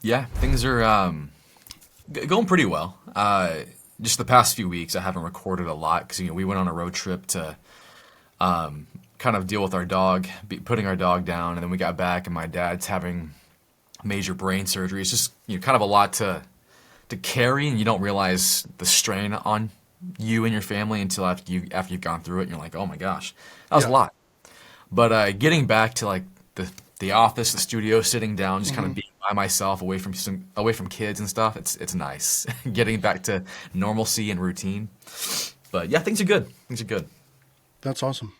Yeah, things are going pretty well. Just the past few weeks, I haven't recorded a lot because we went on a road trip to kind of deal with our dog, putting our dog down, and then we got back, and my dad's having major brain surgery. It's just kind of a lot to carry, and you don't realize the strain on you and your family until after you've gone through it, and you're like, oh my gosh, that was a Yeah. lot. But getting back to like the office, the studio, sitting down, just kind hmm of being by myself, away from kids and stuff. It's nice getting back to normalcy and routine. But yeah, things are good. Things are good. That's awesome.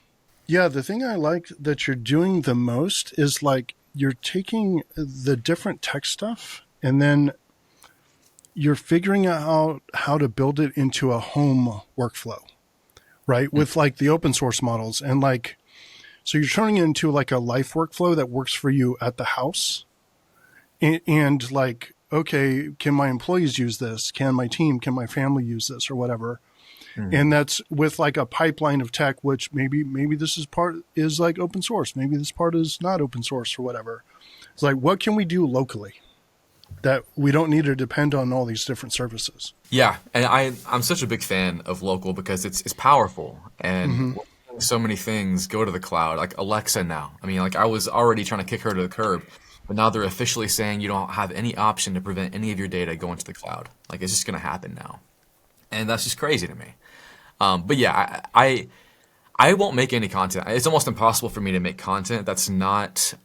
Yeah, the thing I like that you're doing the most is like you're taking the different tech stuff and then you're figuring out how to build it into a home workflow, right? With like the open source models and like, so you're turning it into like a life workflow that works for you at the house and like, okay, can my employees use this? Can my team, can my family use this or whatever? Mhm. And that's with like a pipeline of tech, which maybe this is part is like open source, maybe this part is not open source or whatever. It's like what can we do locally that we don't need to depend on all these different services. Yeah, and I'm such a big fan of local because it's powerful and hmm we're seeing so many things go to the cloud, like Alexa now. I mean, like I was already trying to kick her to the curb, but now they're officially saying you don't have any option to prevent any of your data going to the cloud. Like it's just going to happen now, and that's just crazy to me. But yeah, I won't make any content. It's almost impossible for me to make content that's not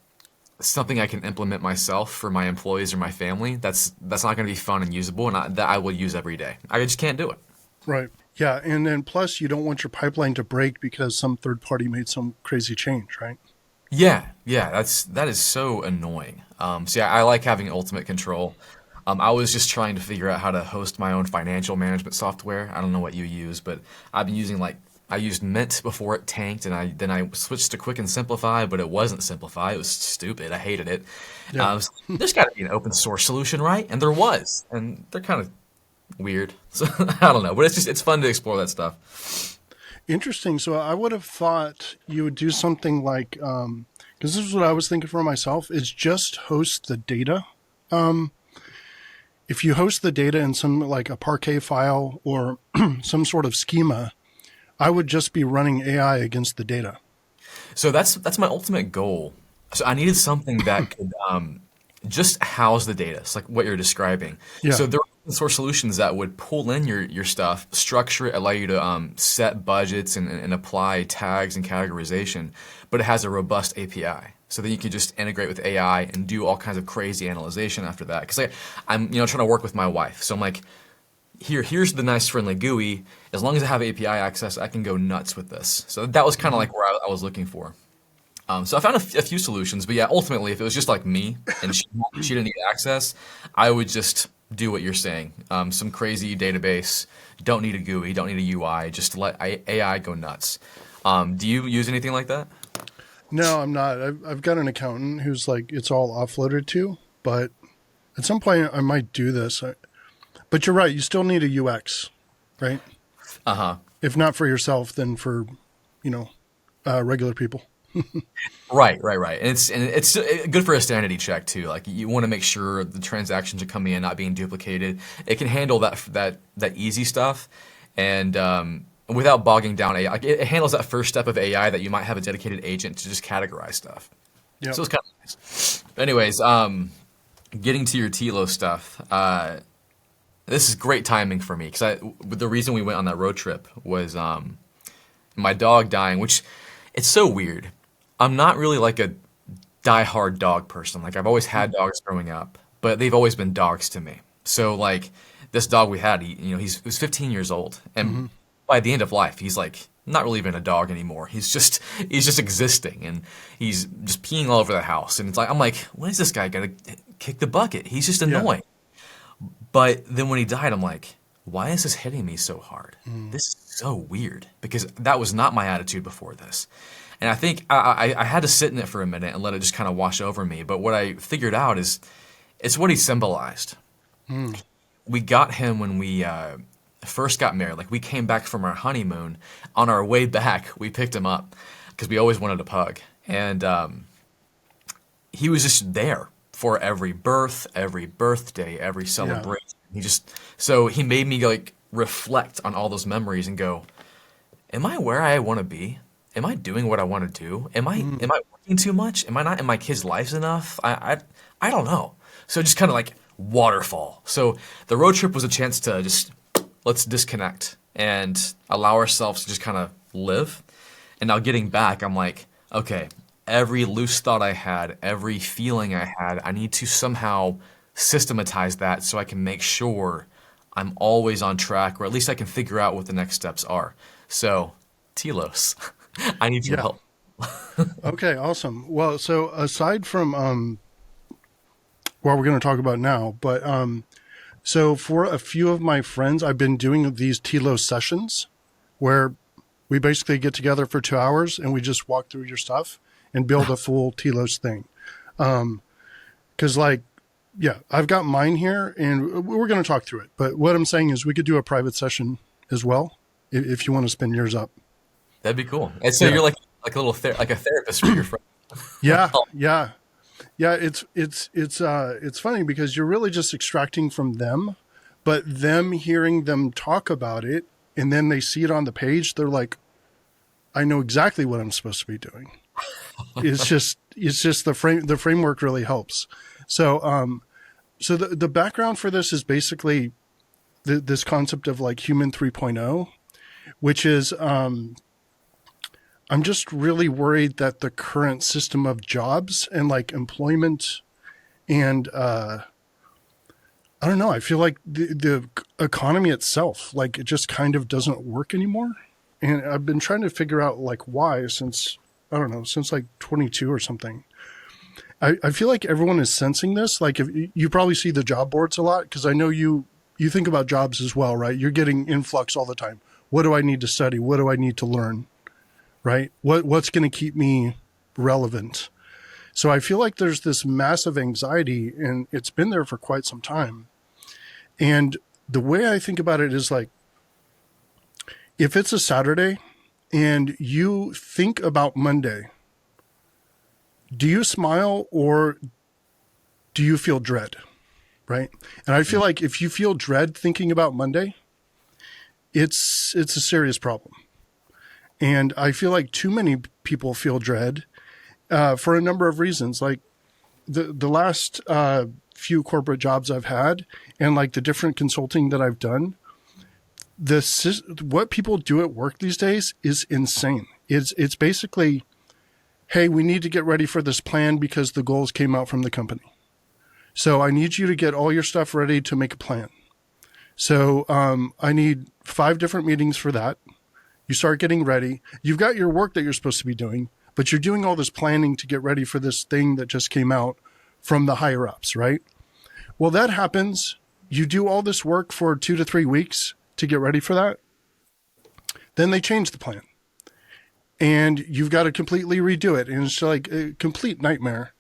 something I can implement myself for my employees or my family. That's not going to be fun and usable, and that I will use every day. I just can't do it. Right. Yeah. And then plus you don't want your pipeline to break because some third party made some crazy change, right? Yeah, yeah, that is so annoying. So yeah, I like having ultimate control. I was just trying to figure out how to host my own financial management software. I don't know what you use, but I've been using like I used Mint before it tanked, and I switched to Quick and Simplify, but it wasn't Simplify. It was stupid. I hated it. Yeah. There's got to be an open source solution, right? And there was, and they're kind of weird. So I don't know, but it's fun to explore that stuff. Interesting. So I would have thought you would do something like, because this is what I was thinking for myself, is just host the data. If you host the data in some like a Parquet file or some sort of schema, I would just be running AI against the data. So that's my ultimate goal. So I needed something that could just house the data. It's like what you're describing. Yeah. So there are open source solutions that would pull in your stuff, structure it, allow you to set budgets and apply tags and categorization, but it has a robust API. So then you can just integrate with AI and do all kinds of crazy analyzation after that. Because I'm trying to work with my wife, so I'm like, here's the nice friendly GUI. As long as I have API access, I can go nuts with this. So that was kind of like where I was looking for. So I found a few solutions, but yeah, ultimately, if it was just like me and she didn't need access, I would just do what you're saying. Some crazy database, don't need a GUI, don't need a UI, just let AI go nuts. Do you use anything like that? No, I'm not. I've got an accountant who's like, it's all offloaded to, but at some point I might do this. But you're right. You still need a UX, right? Uh huh. If not for yourself, then for, you know, regular people. Right. And it's good for a sanity check too. Like you want to make sure the transactions are coming in, not being duplicated. It can handle that easy stuff, and without bogging down AI. Like it handles that first step of AI that you might have a dedicated agent to just categorize stuff. Yep. So it's kind of nice. Anyways, getting to your Telos stuff. This is great timing for me because the reason we went on that road trip was my dog dying, which it's so weird. I'm not really like a diehard dog person. Like I've always had dogs growing up, but they've always been dogs to me. So like this dog we had, he was 15 years old, and hmm by the end of life, he's like not really even a dog anymore. He's just existing, and he's just peeing all over the house. And I'm like, when is this guy gonna kick the bucket? He's just Yeah. annoying. But then when he died, I'm like, why is this hitting me so hard? Mm. This is so weird because that was not my attitude before this. And I think I had to sit in it for a minute and let it just kind of wash over me. But what I figured out is it's what he symbolized. Mm. We got him when we first got married. Like we came back from our honeymoon. On our way back, we picked him up because we always wanted a pug. And he was just there for every birth, every birthday, every Yeah. celebration. So he made me like reflect on all those memories and go, am I where I want to be? Am I doing what I want to do? Am Mm. I working too much? Am I not in my kids' lives enough? I don't know. So just kind of like waterfall. So the road trip was a chance to just let's disconnect and allow ourselves to just kind of live. And now getting back, I'm like, okay, every loose thought I had, every feeling I had, I need to somehow systematize that so I can make sure I'm always on track, or at least I can figure out what the next steps are. So, Telos, I need your Yeah. help. Okay, awesome. Well, so aside from what we're going to talk about now, but so for a few of my friends, I've been doing these Telos sessions where we basically get together for 2 hours and we just walk through your stuff and build a full Telos thing. Because, like, yeah, I've got mine here and we're going to talk through it. But what I'm saying is we could do a private session as well if you want to spin yours up. That'd be cool. And so Yeah. you're like a little like a therapist for your friend. Yeah. Yeah. Yeah. It's funny because you're really just extracting from them, but them hearing them talk about it and then they see it on the page, they're like, I know exactly what I'm supposed to be doing. It's just the framework really helps. So so the background for this is basically this concept of like human 3.0, which is I'm just really worried that the current system of jobs and like employment and I don't know, I feel like the economy itself, like it just kind of doesn't work anymore. And I've been trying to figure out like why since I don't know, since like 22 or something. I feel like everyone is sensing this. Like if you probably see the job boards a lot, because I know you think about jobs as well, right? You're getting influx all the time. What do I need to study? What do I need to learn? Right? What's going to keep me relevant? So I feel like there's this massive anxiety, and it's been there for quite some time. And the way I think about it is like, if it's a Saturday and you think about Monday, do you smile or do you feel dread? Right. And I feel like if you feel dread thinking about Monday, it's a serious problem. And I feel like too many people feel dread for a number of reasons. Like the last few corporate jobs I've had and like the different consulting that I've done, what people do at work these days is insane. It's basically, hey, we need to get ready for this plan because the goals came out from the company. So I need you to get all your stuff ready to make a plan. So I need 5 different meetings for that. You start getting ready. You've got your work that you're supposed to be doing, but you're doing all this planning to get ready for this thing that just came out from the higher ups, right? Well, that happens. You do all this work for 2 to 3 weeks to get ready for that. Then they change the plan. And you've got to completely redo it. And it's like a complete nightmare.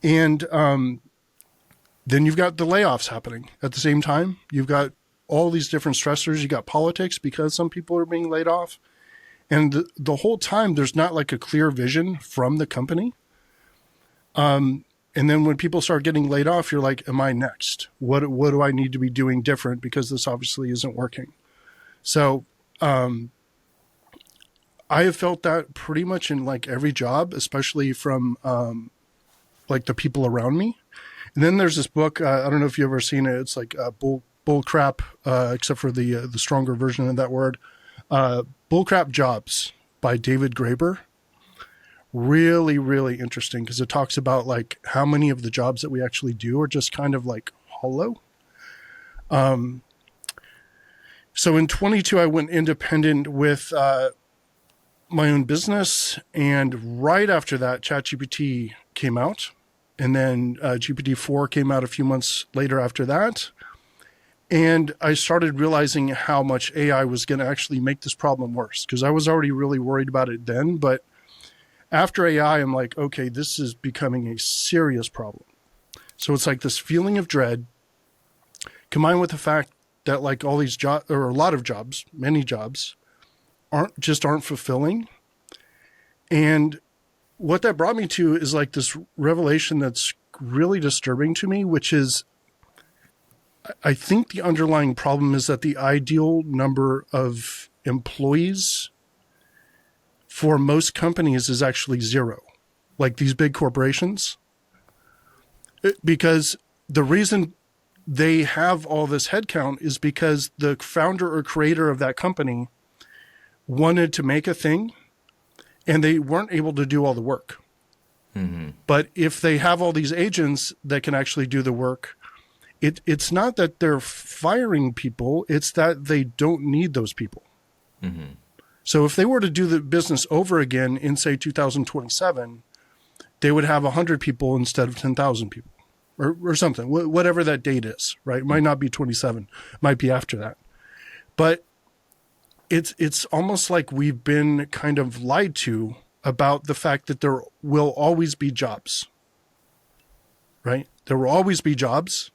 And then you've got the layoffs happening at the same time. You've got all these different stressors. You got politics because some people are being laid off. And the whole time, there's not like a clear vision from the company. And then when people start getting laid off, you're like, am I next? What do I need to be doing different? Because this obviously isn't working. So I have felt that pretty much in like every job, especially from like the people around me. And then there's this book. I don't know if you've ever seen it. It's like bull crap, except for the stronger version of that word. Bullcrap Jobs by David Graeber. Really, really interesting because it talks about like how many of the jobs that we actually do are just kind of like hollow. So in 22, I went independent with my own business. And right after that, ChatGPT came out. And then GPT-4 came out a few months later after that. And I started realizing how much AI was going to actually make this problem worse because I was already really worried about it then. But after AI, I'm like, okay, this is becoming a serious problem. So it's like this feeling of dread combined with the fact that like all these jobs or a lot of jobs, many jobs aren't fulfilling. And what that brought me to is like this revelation that's really disturbing to me, which is, I think the underlying problem is that the ideal number of employees for most companies is actually zero, like these big corporations. Because the reason they have all this headcount is because the founder or creator of that company wanted to make a thing and they weren't able to do all the work. Mm-hmm. But if they have all these agents that can actually do the work, it's not that they're firing people, it's that they don't need those people. Mm-hmm. So if they were to do the business over again in, say, 2027, they would have 100 people instead of 10,000 people or something, whatever that date is, right? It might not be 27, might be after that. But it's almost like we've been kind of lied to about the fact that there will always be jobs, right? There will always be jobs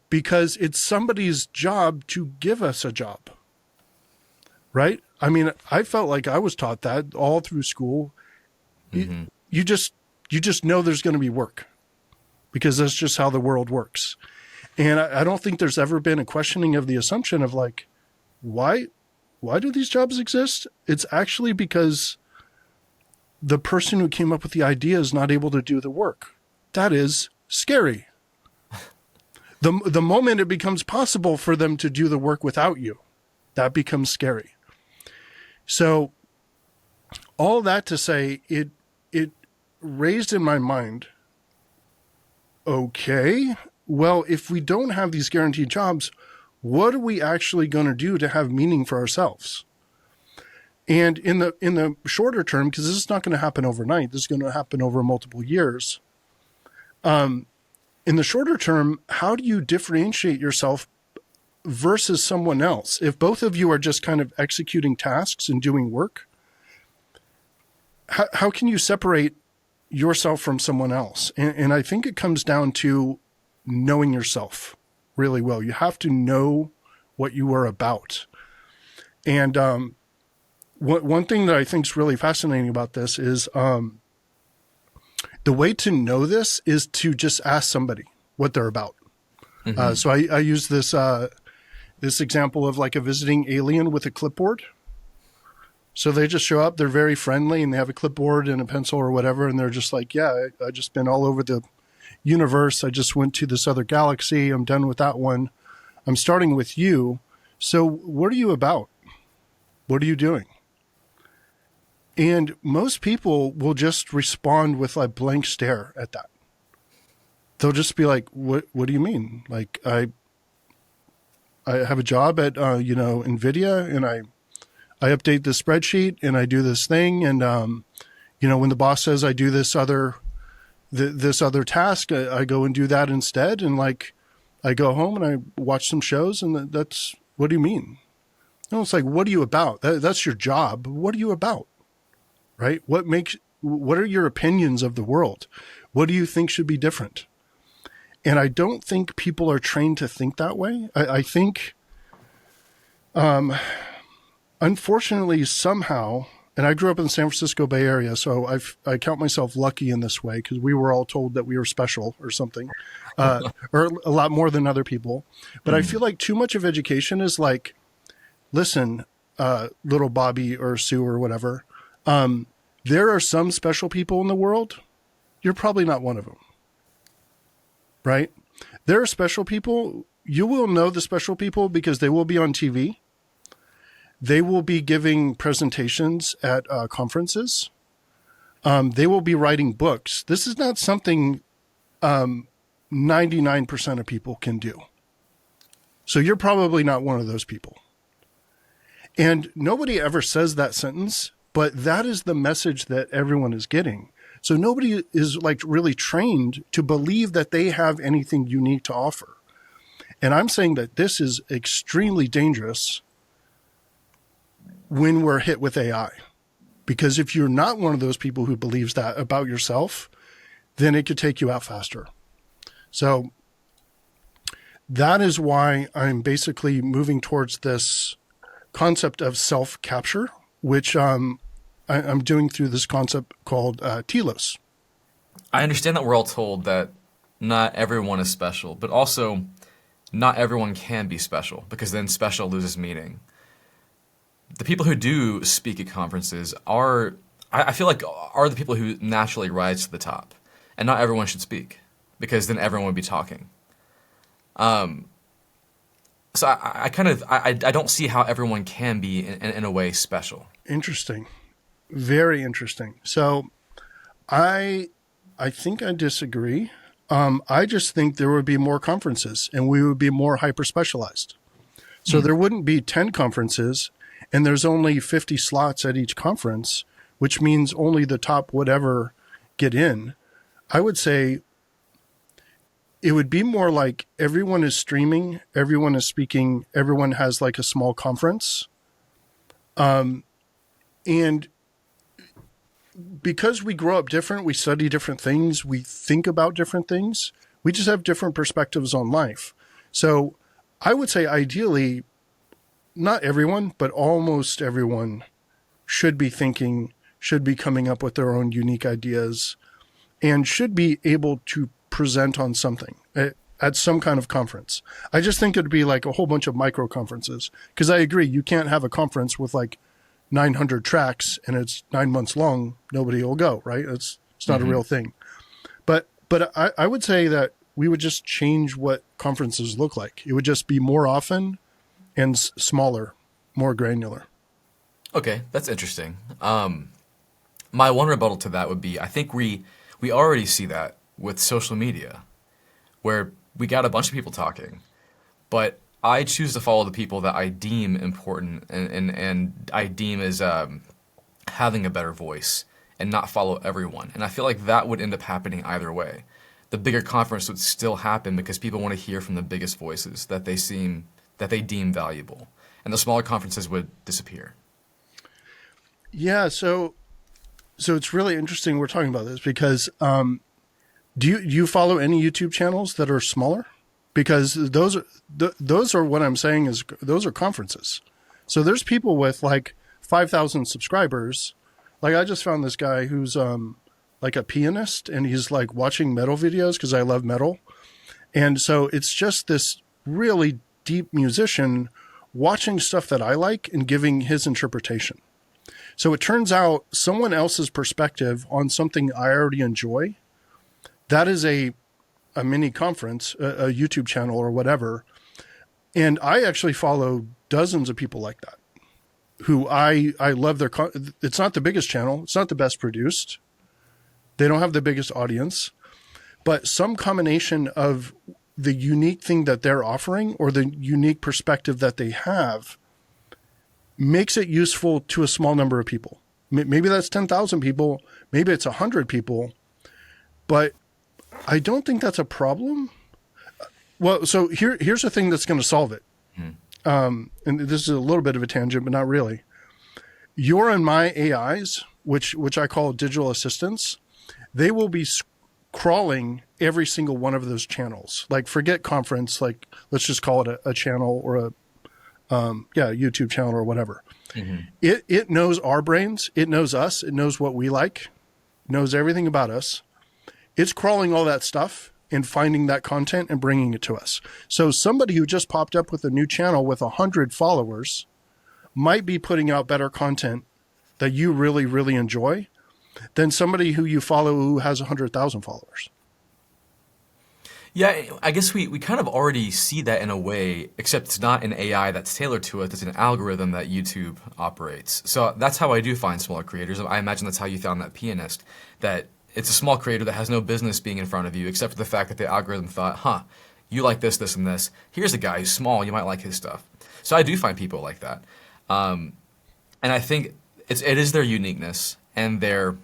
because it's somebody's job to give us a job, right? I mean, I felt like I was taught that all through school. Mm-hmm. You just know there's going to be work because that's just how the world works. And I don't think there's ever been a questioning of the assumption of like, why do these jobs exist? It's actually because the person who came up with the idea is not able to do the work. That is scary. The moment it becomes possible for them to do the work without you, that becomes scary. So all that to say, it raised in my mind, okay, well, if we don't have these guaranteed jobs, what are we actually going to do to have meaning for ourselves? And in the shorter term, because this is not going to happen overnight, this is going to happen over multiple years. In the shorter term, how do you differentiate yourself versus someone else? If both of you are just kind of executing tasks and doing work, how can you separate yourself from someone else? And I think it comes down to knowing yourself really well. You have to know what you are about. And one thing that I think is really fascinating about this is the way to know this is to just ask somebody what they're about. Mm-hmm. So I use this example of like a visiting alien with a clipboard. So they just show up, they're very friendly, and they have a clipboard and a pencil or whatever, and they're just like, yeah, I just been all over the universe. I just went to this other galaxy. I'm done with that one. I'm starting with you. So what are you about? What are you doing? And most people will just respond with a blank stare at that. They'll just be like, what do you mean? Like, I have a job at, NVIDIA, and I update the spreadsheet and I do this thing. And, when the boss says I do this other task, I go and do that instead. And like, I go home and I watch some shows, and that's, what do you mean? No, it's like, what are you about? That's your job. What are you about? Right? What are your opinions of the world? What do you think should be different? And I don't think people are trained to think that way. I think, unfortunately, somehow, and I grew up in the San Francisco Bay Area, so I count myself lucky in this way because we were all told that we were special or something, or a lot more than other people. But I feel like too much of education is like, listen, little Bobby or Sue or whatever, there are some special people in the world. You're probably not one of them, right? There are special people. You will know the special people because they will be on TV. They will be giving presentations at conferences. They will be writing books. This is not something 99% of people can do. So you're probably not one of those people. And nobody ever says that sentence, but that is the message that everyone is getting. So nobody is like really trained to believe that they have anything unique to offer. And I'm saying that this is extremely dangerous when we're hit with AI. Because if you're not one of those people who believes that about yourself, then it could take you out faster. So that is why I'm basically moving towards this concept of self-capture, which I'm doing through this concept called Telos. I understand that we're all told that not everyone is special, but also not everyone can be special because then special loses meaning. The people who do speak at conferences are, I feel like, are the people who naturally rise to the top. And not everyone should speak because then everyone would be talking. So I don't see how everyone can be in a way special. Interesting. Very interesting. So I I think I disagree. I just think there would be more conferences and we would be more hyper specialized. So there wouldn't be 10 conferences and there's only 50 slots at each conference, which means only the top whatever get in. I would say it would be more like everyone is streaming, everyone is speaking, everyone has like a small conference. And because we grow up different, we study different things, we think about different things, we just have different perspectives on life. So I would say ideally, not everyone, but almost everyone should be thinking, should be coming up with their own unique ideas, and should be able to present on something at some kind of conference. I just think it'd be like a whole bunch of micro conferences, because I agree, you can't have a conference with like 900 tracks and it's 9 months long. Nobody will go, right? It's not a real thing. But I would say that we would just change what conferences look like. It would just be more often and smaller, more granular. Okay, that's interesting. My one rebuttal to that would be I think we already see that with social media, where we got a bunch of people talking, but I choose to follow the people that I deem important and I deem as having a better voice and not follow everyone. And I feel like that would end up happening either way. The bigger conference would still happen because people want to hear from the biggest voices that they deem valuable, and the smaller conferences would disappear. Yeah, so it's really interesting we're talking about this because do you follow any YouTube channels that are smaller? Because those are what I'm saying is those are conferences. So there's people with like 5,000 subscribers. Like I just found this guy who's like a pianist and he's like watching metal videos because I love metal. And so it's just this really deep musician watching stuff that I like and giving his interpretation. So it turns out someone else's perspective on something I already enjoy, that is a mini conference, a YouTube channel or whatever. And I actually follow dozens of people like that who I love their, it's not the biggest channel. It's not the best produced. They don't have the biggest audience, but some combination of the unique thing that they're offering or the unique perspective that they have makes it useful to a small number of people. Maybe that's 10,000 people. Maybe it's 100 people, but I don't think that's a problem. Well, so here's the thing that's going to solve it. And this is a little bit of a tangent, but not really. Your and my AIs, which I call digital assistants, they will be crawling every single one of those channels. Like forget conference, like let's just call it a channel or a YouTube channel or whatever. It knows our brains. It knows us. It knows what we like. It knows everything about us. It's crawling all that stuff and finding that content and bringing it to us. So somebody who just popped up with a new channel with 100 followers might be putting out better content that you really, really enjoy than somebody who you follow who has 100,000 followers. Yeah, I guess we kind of already see that in a way, except it's not an AI that's tailored to it. It's an algorithm that YouTube operates. So that's how I do find smaller creators. I imagine that's how you found that pianist, that it's a small creator that has no business being in front of you, except for the fact that the algorithm thought, you like this, this, and this. Here's a guy who's small. You might like his stuff. So I do find people like that. And I think it is their uniqueness and their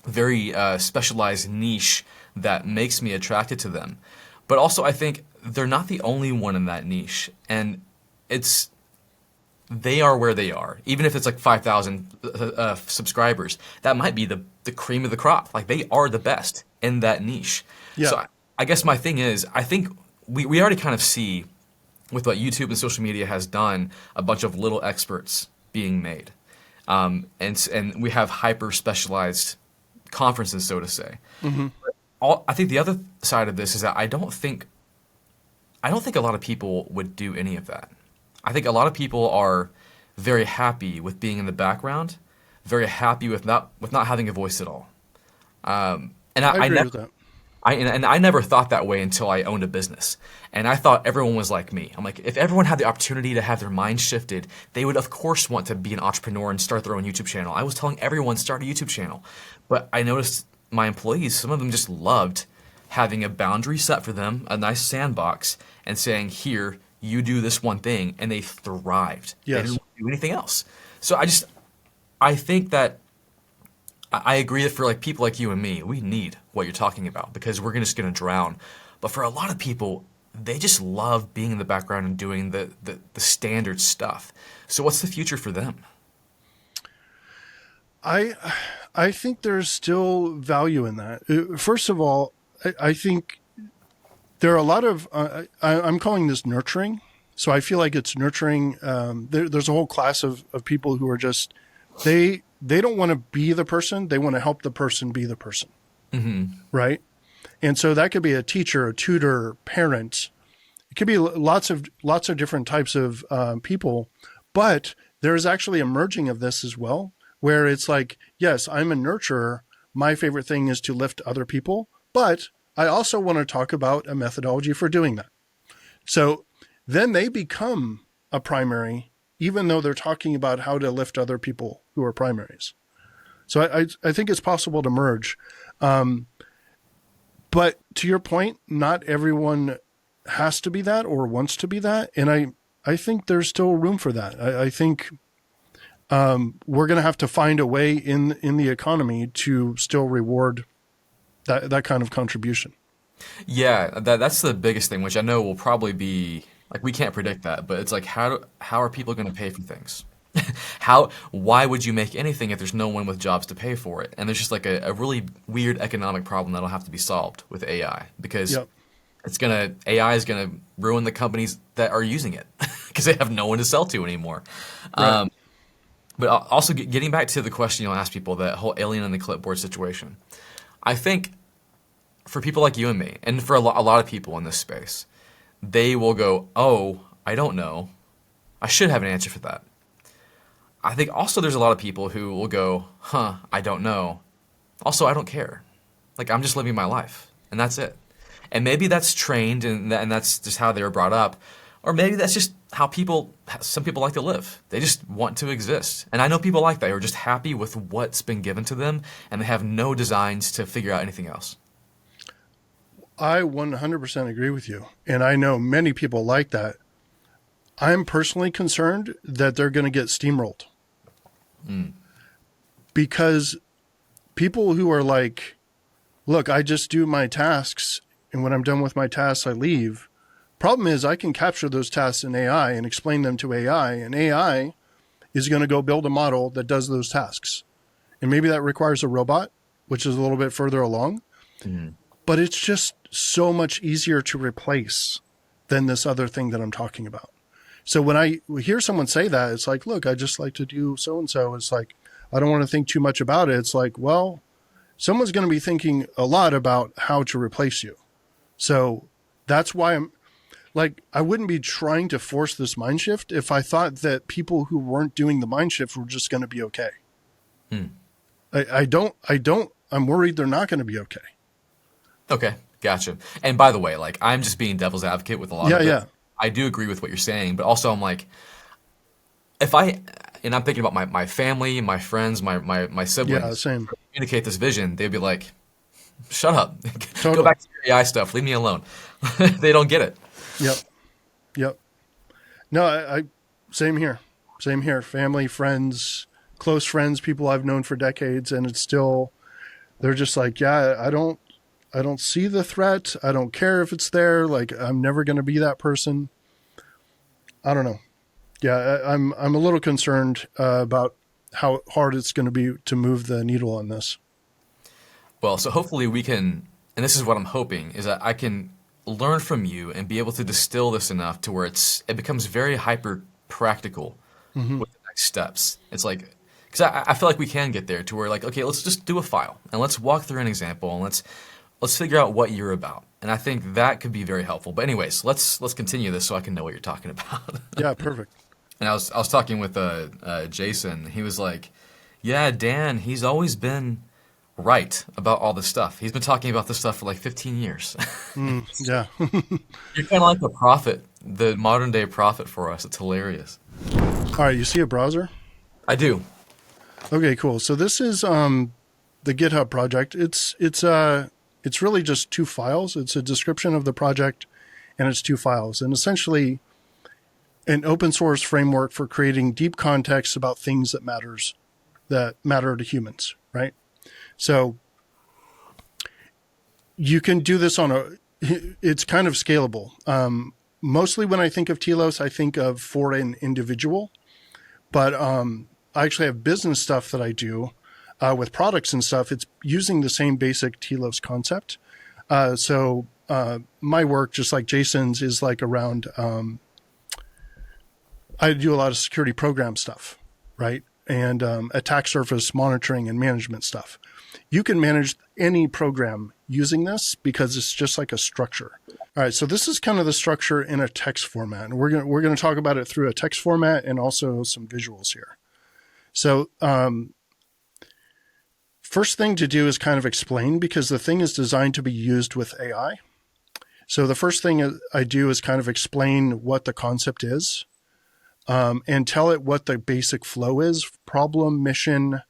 very specialized niche that makes me attracted to them. But also I think they're not the only one in that niche. And they are where they are. Even if it's like 5,000 subscribers, that might be the cream of the crop. Like they are the best in that niche. Yeah. So I guess my thing is, I think we already kind of see with what YouTube and social media has done, a bunch of little experts being made. And we have hyper specialized conferences, so to say. I think the other side of this is that I don't think a lot of people would do any of that. I think a lot of people are very happy with being in the background, very happy with not having a voice at all. And I agree with that. I never thought that way until I owned a business. And I thought everyone was like me. I'm like, if everyone had the opportunity to have their mind shifted, they would of course want to be an entrepreneur and start their own YouTube channel. I was telling everyone start a YouTube channel. But I noticed my employees, some of them just loved having a boundary set for them, a nice sandbox, and saying, here, you do this one thing, and they thrived. They Yes. didn't do anything else. So I think that I agree that for like people like you and me, we need what you're talking about because we're just going to drown. But for a lot of people, they just love being in the background and doing the standard stuff. So what's the future for them? I I think there's still value in that. First of all, I think there are a lot of I'm calling this nurturing. So I feel like it's nurturing. There's a whole class of people who are just they don't want to be the person. They want to help the person be the person. Right. And so that could be a teacher, a tutor, parent. It could be lots of different types of people, but there is actually a merging of this as well, where it's like, yes, I'm a nurturer. My favorite thing is to lift other people, but I also want to talk about a methodology for doing that. So then they become a primary, even though they're talking about how to lift other people who are primaries. So I think it's possible to merge. But to your point, not everyone has to be that or wants to be that. And I think there's still room for that. I think we're going to have to find a way in the economy to still reward that kind of contribution. Yeah, that's the biggest thing, which I know will probably be like we can't predict that, but it's like how are people going to pay for things? Why would you make anything if there's no one with jobs to pay for it? And there's just like a really weird economic problem that'll have to be solved with AI because Yep. AI is gonna ruin the companies that are using it because they have no one to sell to anymore. Right. But also getting back to the question you'll ask people, that whole alien in the clipboard situation. I think for people like you and me, and for a lot of people in this space, they will go, "Oh, I don't know. I should have an answer for that." I think also there's a lot of people who will go, "Huh, I don't know. Also, I don't care. Like I'm just living my life, and that's it." And maybe that's trained, and that's just how they were brought up, or maybe that's just how some people like to live. They just want to exist. And I know people like that who are just happy with what's been given to them, and they have no designs to figure out anything else. I 100% agree with you. And I know many people like that. I'm personally concerned that they're going to get steamrolled because people who are like, look, I just do my tasks. And when I'm done with my tasks, I leave. Problem is I can capture those tasks in AI and explain them to AI, and AI is going to go build a model that does those tasks. And maybe that requires a robot, which is a little bit further along, but it's just so much easier to replace than this other thing that I'm talking about. So when I hear someone say that, it's like, look, I just like to do so-and-so. It's like, I don't want to think too much about it. It's like, well, someone's going to be thinking a lot about how to replace you. So that's why I'm like, I wouldn't be trying to force this mind shift if I thought that people who weren't doing the mind shift were just going to be okay. I'm worried they're not going to be okay. Okay, gotcha. And by the way, like I'm just being devil's advocate with a lot Yeah, of it. yeah. I do agree with what you're saying, but also I'm like, and I'm thinking about my family, my friends, my siblings, Yeah, same. communicate this vision, they'd be like, shut up. Go Totally. back to your AI stuff. Leave me alone. They don't get it. Yep. Yep. No, I same here. Same here. Family, friends, close friends, people I've known for decades, and it's still, they're just like, yeah, I don't see the threat. I don't care if it's there. Like, I'm never going to be that person. I don't know. Yeah, I'm a little concerned about how hard it's going to be to move the needle on this. Well, so hopefully we can, and this is what I'm hoping, is that I can learn from you and be able to distill this enough to where it becomes very hyper practical with the next steps. It's like, because I feel like we can get there to where like, okay, let's just do a file and let's walk through an example and let's let's figure out what you're about. And I think that could be very helpful. But anyways, let's continue this so I can know what you're talking about. Yeah, perfect. And I was talking with Jason. He was like, "Yeah, Dan, he's always been right about all this stuff. He's been talking about this stuff for like 15 years." Yeah. You're kind of like the prophet, the modern day prophet for us. It's hilarious. All right, you see a browser? I do. Okay, cool. So this is the GitHub project. It's really just two files. It's a description of the project, and it's two files. And essentially, an open source framework for creating deep context about things that matter to humans, right? So you can do this it's kind of scalable. Mostly when I think of Telos, I think of for an individual, but I actually have business stuff that I do with products and stuff. It's using the same basic Telos concept. So my work, just like Jason's, is like around, I do a lot of security program stuff, right? And attack surface monitoring and management stuff. You can manage any program using this because it's just like a structure. All right, so this is kind of the structure in a text format. And we're going to talk about it through a text format and also some visuals here. So first thing to do is kind of explain, because the thing is designed to be used with AI. So the first thing I do is kind of explain what the concept is, and tell it what the basic flow is: problem, mission,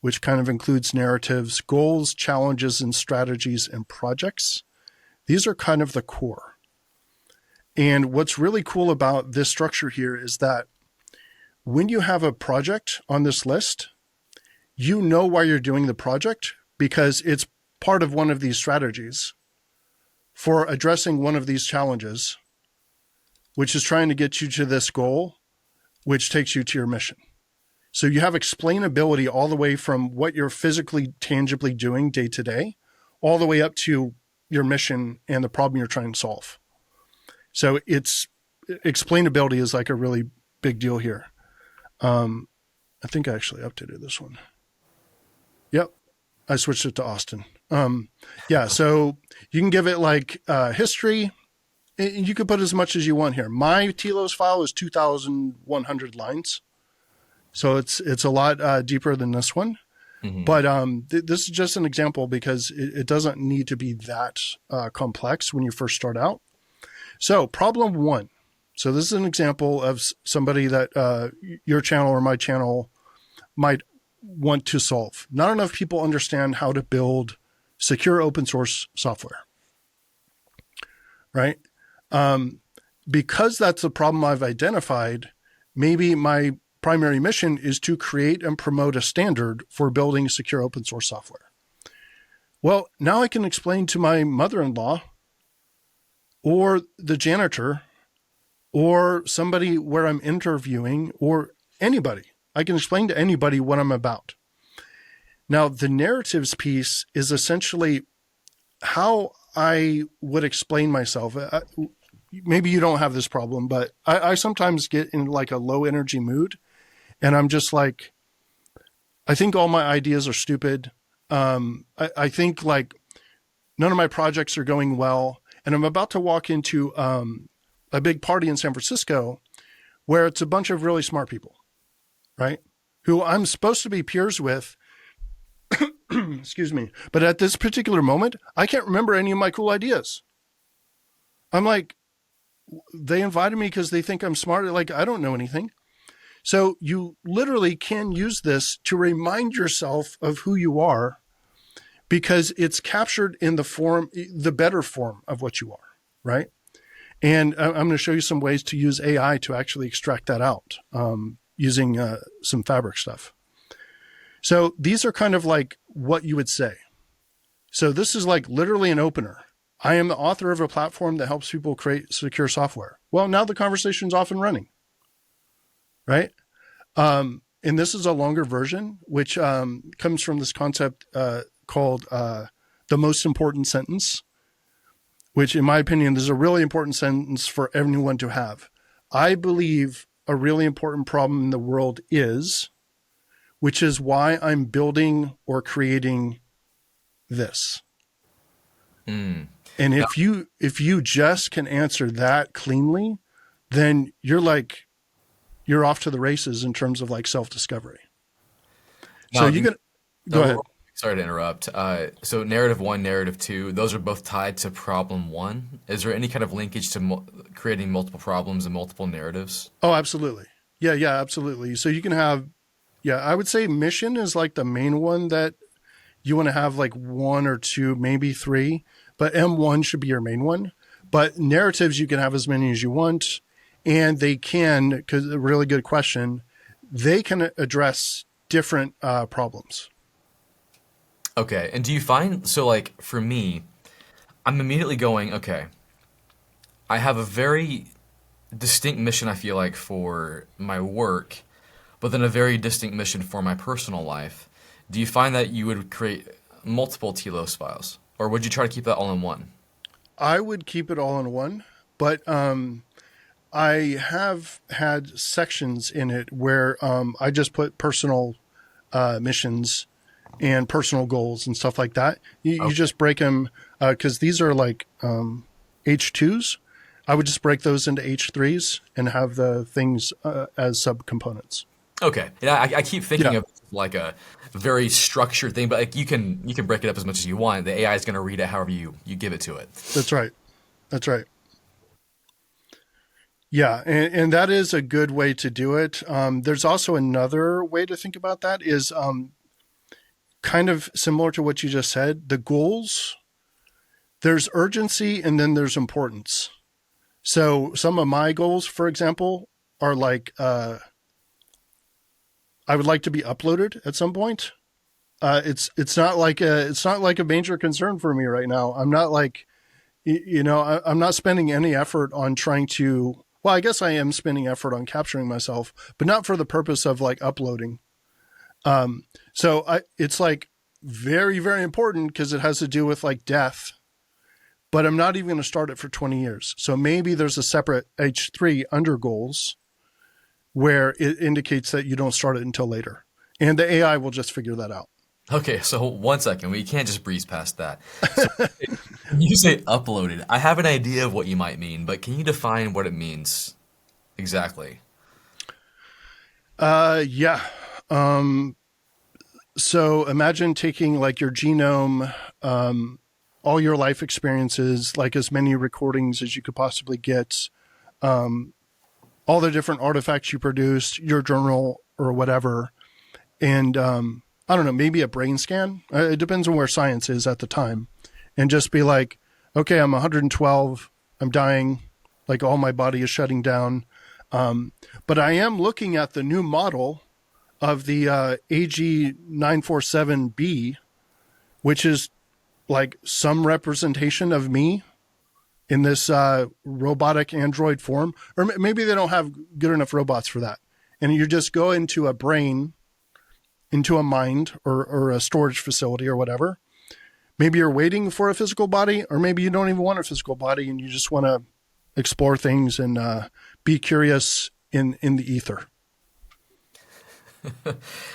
which kind of includes narratives, goals, challenges, and strategies, and projects. These are kind of the core. And what's really cool about this structure here is that when you have a project on this list, you know why you're doing the project, because it's part of one of these strategies for addressing one of these challenges, which is trying to get you to this goal, which takes you to your mission. So you have explainability all the way from what you're physically, tangibly doing day to day, all the way up to your mission and the problem you're trying to solve. So explainability is like a really big deal here. I think I actually updated this one. Yep. I switched it to Austin. Yeah. So you can give it like history. You can put as much as you want here. My Telos file is 2,100 lines. So it's a lot deeper than this one. Mm-hmm. But this is just an example because it doesn't need to be that complex when you first start out. So problem one. So this is an example of somebody that your channel or my channel might want to solve. Not enough people understand how to build secure open source software, right? Because that's a problem I've identified, maybe my primary mission is to create and promote a standard for building secure open source software. Well, now I can explain to my mother-in-law or the janitor or somebody where I'm interviewing or anybody. I can explain to anybody what I'm about. Now, the narratives piece is essentially how I would explain myself. Maybe you don't have this problem, but I sometimes get in like a low energy mood. And I'm just like, I think all my ideas are stupid. I think like none of my projects are going well. And I'm about to walk into a big party in San Francisco where it's a bunch of really smart people, right? Who I'm supposed to be peers with. Excuse me. But at this particular moment, I can't remember any of my cool ideas. I'm like, they invited me because they think I'm smart. Like, I don't know anything. So you literally can use this to remind yourself of who you are, because it's captured in the better form of what you are, right? And I'm going to show you some ways to use AI to actually extract that out using some Fabric stuff. So these are kind of like what you would say. So this is like literally an opener. I am the author of a platform that helps people create secure software. Well, now the conversation's off and running, right? And this is a longer version, which comes from this concept called the most important sentence, which in my opinion is a really important sentence for everyone to have. I believe a really important problem in the world is, which is why I'm building or creating this. And Now, if you just can answer that cleanly, then you're off to the races in terms of like self-discovery. So now, you can go ahead. sorry to interrupt. So narrative one, narrative two, those are both tied to problem one. Is there any kind of linkage to creating multiple problems and multiple narratives? Oh, absolutely. Yeah, yeah, absolutely. So you can have, yeah, I would say mission is like the main one that you want to have like one or two, maybe three, but M1 should be your main one. But narratives, you can have as many as you want. And they can, because a really good question, they can address different problems. Okay. And do you find, so like for me, I'm immediately going, okay, I have a very distinct mission, I feel like, for my work, but then a very distinct mission for my personal life. Do you find that you would create multiple Telos files, or would you try to keep that all in one? I would keep it all in one, but I have had sections in it where I just put personal missions and personal goals and stuff like that. You Okay. just break them because these are like H2s. I would just break those into H3s and have the things as subcomponents. Okay. Yeah, I keep thinking Yeah, of like a very structured thing, but like you can break it up as much as you want. The AI is going to read it however you give it to it. that's right. That's right. Yeah, and that is a good way to do it. There's also another way to think about that is kind of similar to what you just said. The goals, there's urgency and then there's importance. So some of my goals, for example, are like I would like to be uploaded at some point. It's not like a major concern for me right now. I'm not like I'm not spending any effort on trying to. Well, I guess I am spending effort on capturing myself, but not for the purpose of like uploading. It's like very, very important because it has to do with like death, but I'm not even going to start it for 20 years. So maybe there's a separate H3 under goals where it indicates that you don't start it until later. And the AI will just figure that out. Okay, so one second, we can't just breeze past that. So when you say uploaded, I have an idea of what you might mean, but can you define what it means exactly? Yeah. Um, so imagine taking like your genome, all your life experiences, like as many recordings as you could possibly get, all the different artifacts you produced, your journal or whatever, and I don't know, maybe a brain scan. It depends on where science is at the time, and just be like, okay, I'm 112, I'm dying, like all my body is shutting down, but I am looking at the new model of the AG947B, which is like some representation of me in this robotic android form, or maybe they don't have good enough robots for that. And you just go into a brain, into a mind, or a storage facility or whatever. Maybe you're waiting for a physical body, or maybe you don't even want a physical body and you just want to explore things and be curious in the ether.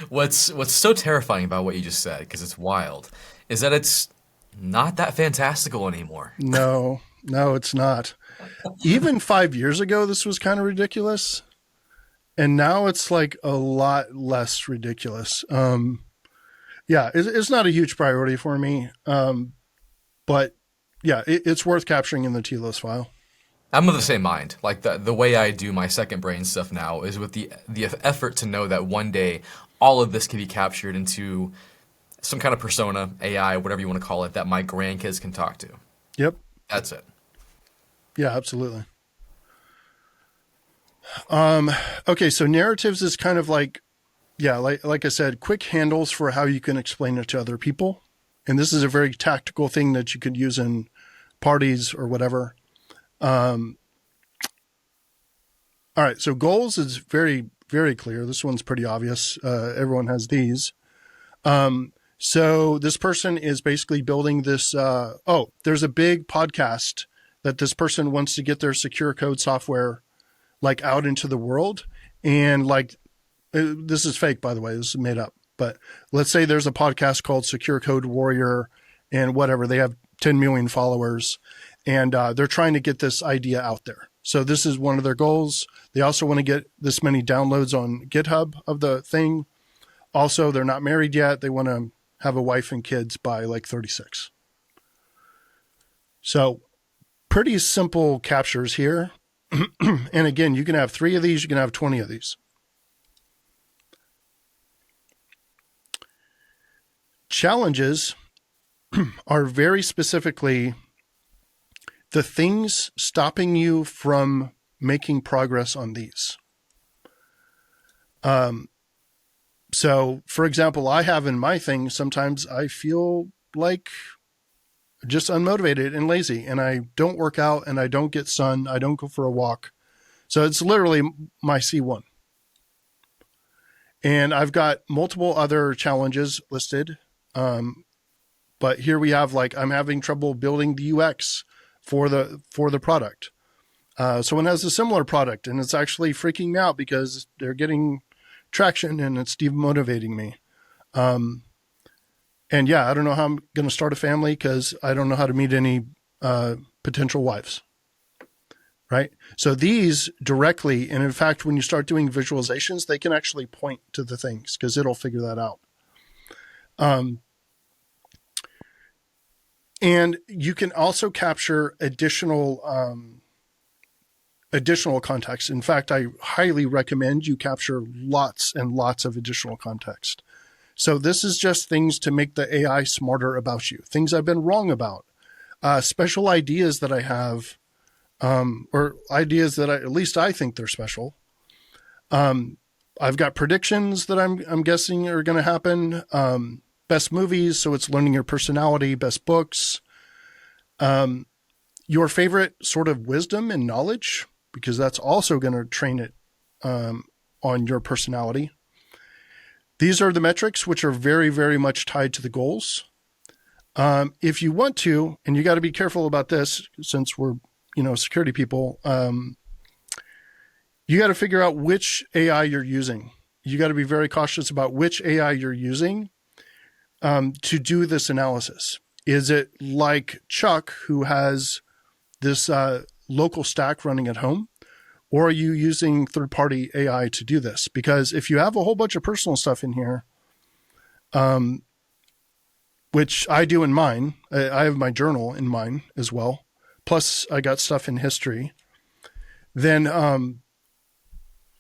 What's so terrifying about what you just said, because it's wild, is that it's not that fantastical anymore. No, no, it's not. Even 5 years ago, this was kind of ridiculous. And now it's like a lot less ridiculous. Yeah, it's not a huge priority for me. But yeah, it's worth capturing in the TLOS file. I'm of the same mind. Like the way I do my second brain stuff now is with the effort to know that one day all of this can be captured into some kind of persona, AI, whatever you want to call it, that my grandkids can talk to. Yep. That's it. Yeah, absolutely. Okay, so narratives is kind of like, yeah, like I said, quick handles for how you can explain it to other people. And this is a very tactical thing that you could use in parties or whatever. All right, so goals is very, very clear. This one's pretty obvious. Everyone has these. So this person is basically building this. There's a big podcast that this person wants to get their secure code software like out into the world. And like, this is fake, by the way, this is made up. But let's say there's a podcast called Secure Code Warrior and whatever. They have 10 million followers, and they're trying to get this idea out there. So this is one of their goals. They also want to get this many downloads on GitHub of the thing. Also, they're not married yet. They want to have a wife and kids by like 36. So pretty simple captures here. And again, you can have 3 of these. You can have 20 of these. Challenges are very specifically the things stopping you from making progress on these. So, for example, I have in my thing, sometimes I feel like just unmotivated and lazy, and I don't work out, and I don't get sun, I don't go for a walk. So it's literally my C1. And I've got multiple other challenges listed. But here we have, like, I'm having trouble building the UX for the product. Someone has a similar product, and it's actually freaking me out because they're getting traction and it's demotivating me. And yeah, I don't know how I'm going to start a family because I don't know how to meet any potential wives. Right? So these directly, and in fact, when you start doing visualizations, they can actually point to the things because it'll figure that out. And you can also capture additional context. In fact, I highly recommend you capture lots and lots of additional context. So this is just things to make the AI smarter about you, things I've been wrong about, special ideas that I have, or ideas that at least I think they're special. I've got predictions that I'm guessing are going to happen. Best movies, so it's learning your personality. Best books. Your favorite sort of wisdom and knowledge, because that's also going to train it on your personality. These are the metrics, which are very, very much tied to the goals. If you want to, and you got to be careful about this since we're, security people, you got to figure out which AI you're using. You got to be very cautious about which AI you're using to do this analysis. Is it like Chuck, who has this local stack running at home? Or are you using third-party AI to do this? Because if you have a whole bunch of personal stuff in here, which I do in mine, I have my journal in mine as well, plus I got stuff in history, then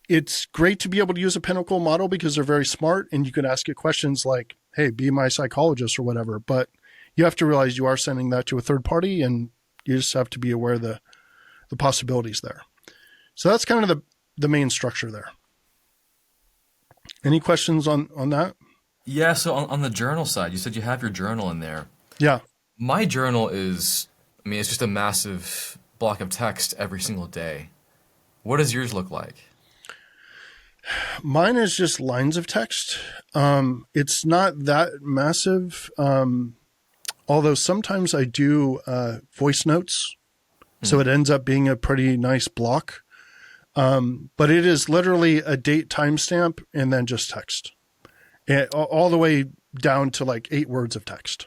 it's great to be able to use a Pinnacle model because they're very smart and you can ask it questions like, hey, be my psychologist or whatever. But you have to realize you are sending that to a third party and you just have to be aware of the possibilities there. So that's kind of the main structure there. Any questions on that? Yeah, so on the journal side, you said you have your journal in there. Yeah. My journal is, it's just a massive block of text every single day. What does yours look like? Mine is just lines of text. It's not that massive, although sometimes I do voice notes, so it ends up being a pretty nice block. But it is literally a date timestamp and then just text. And all the way down to like 8 words of text.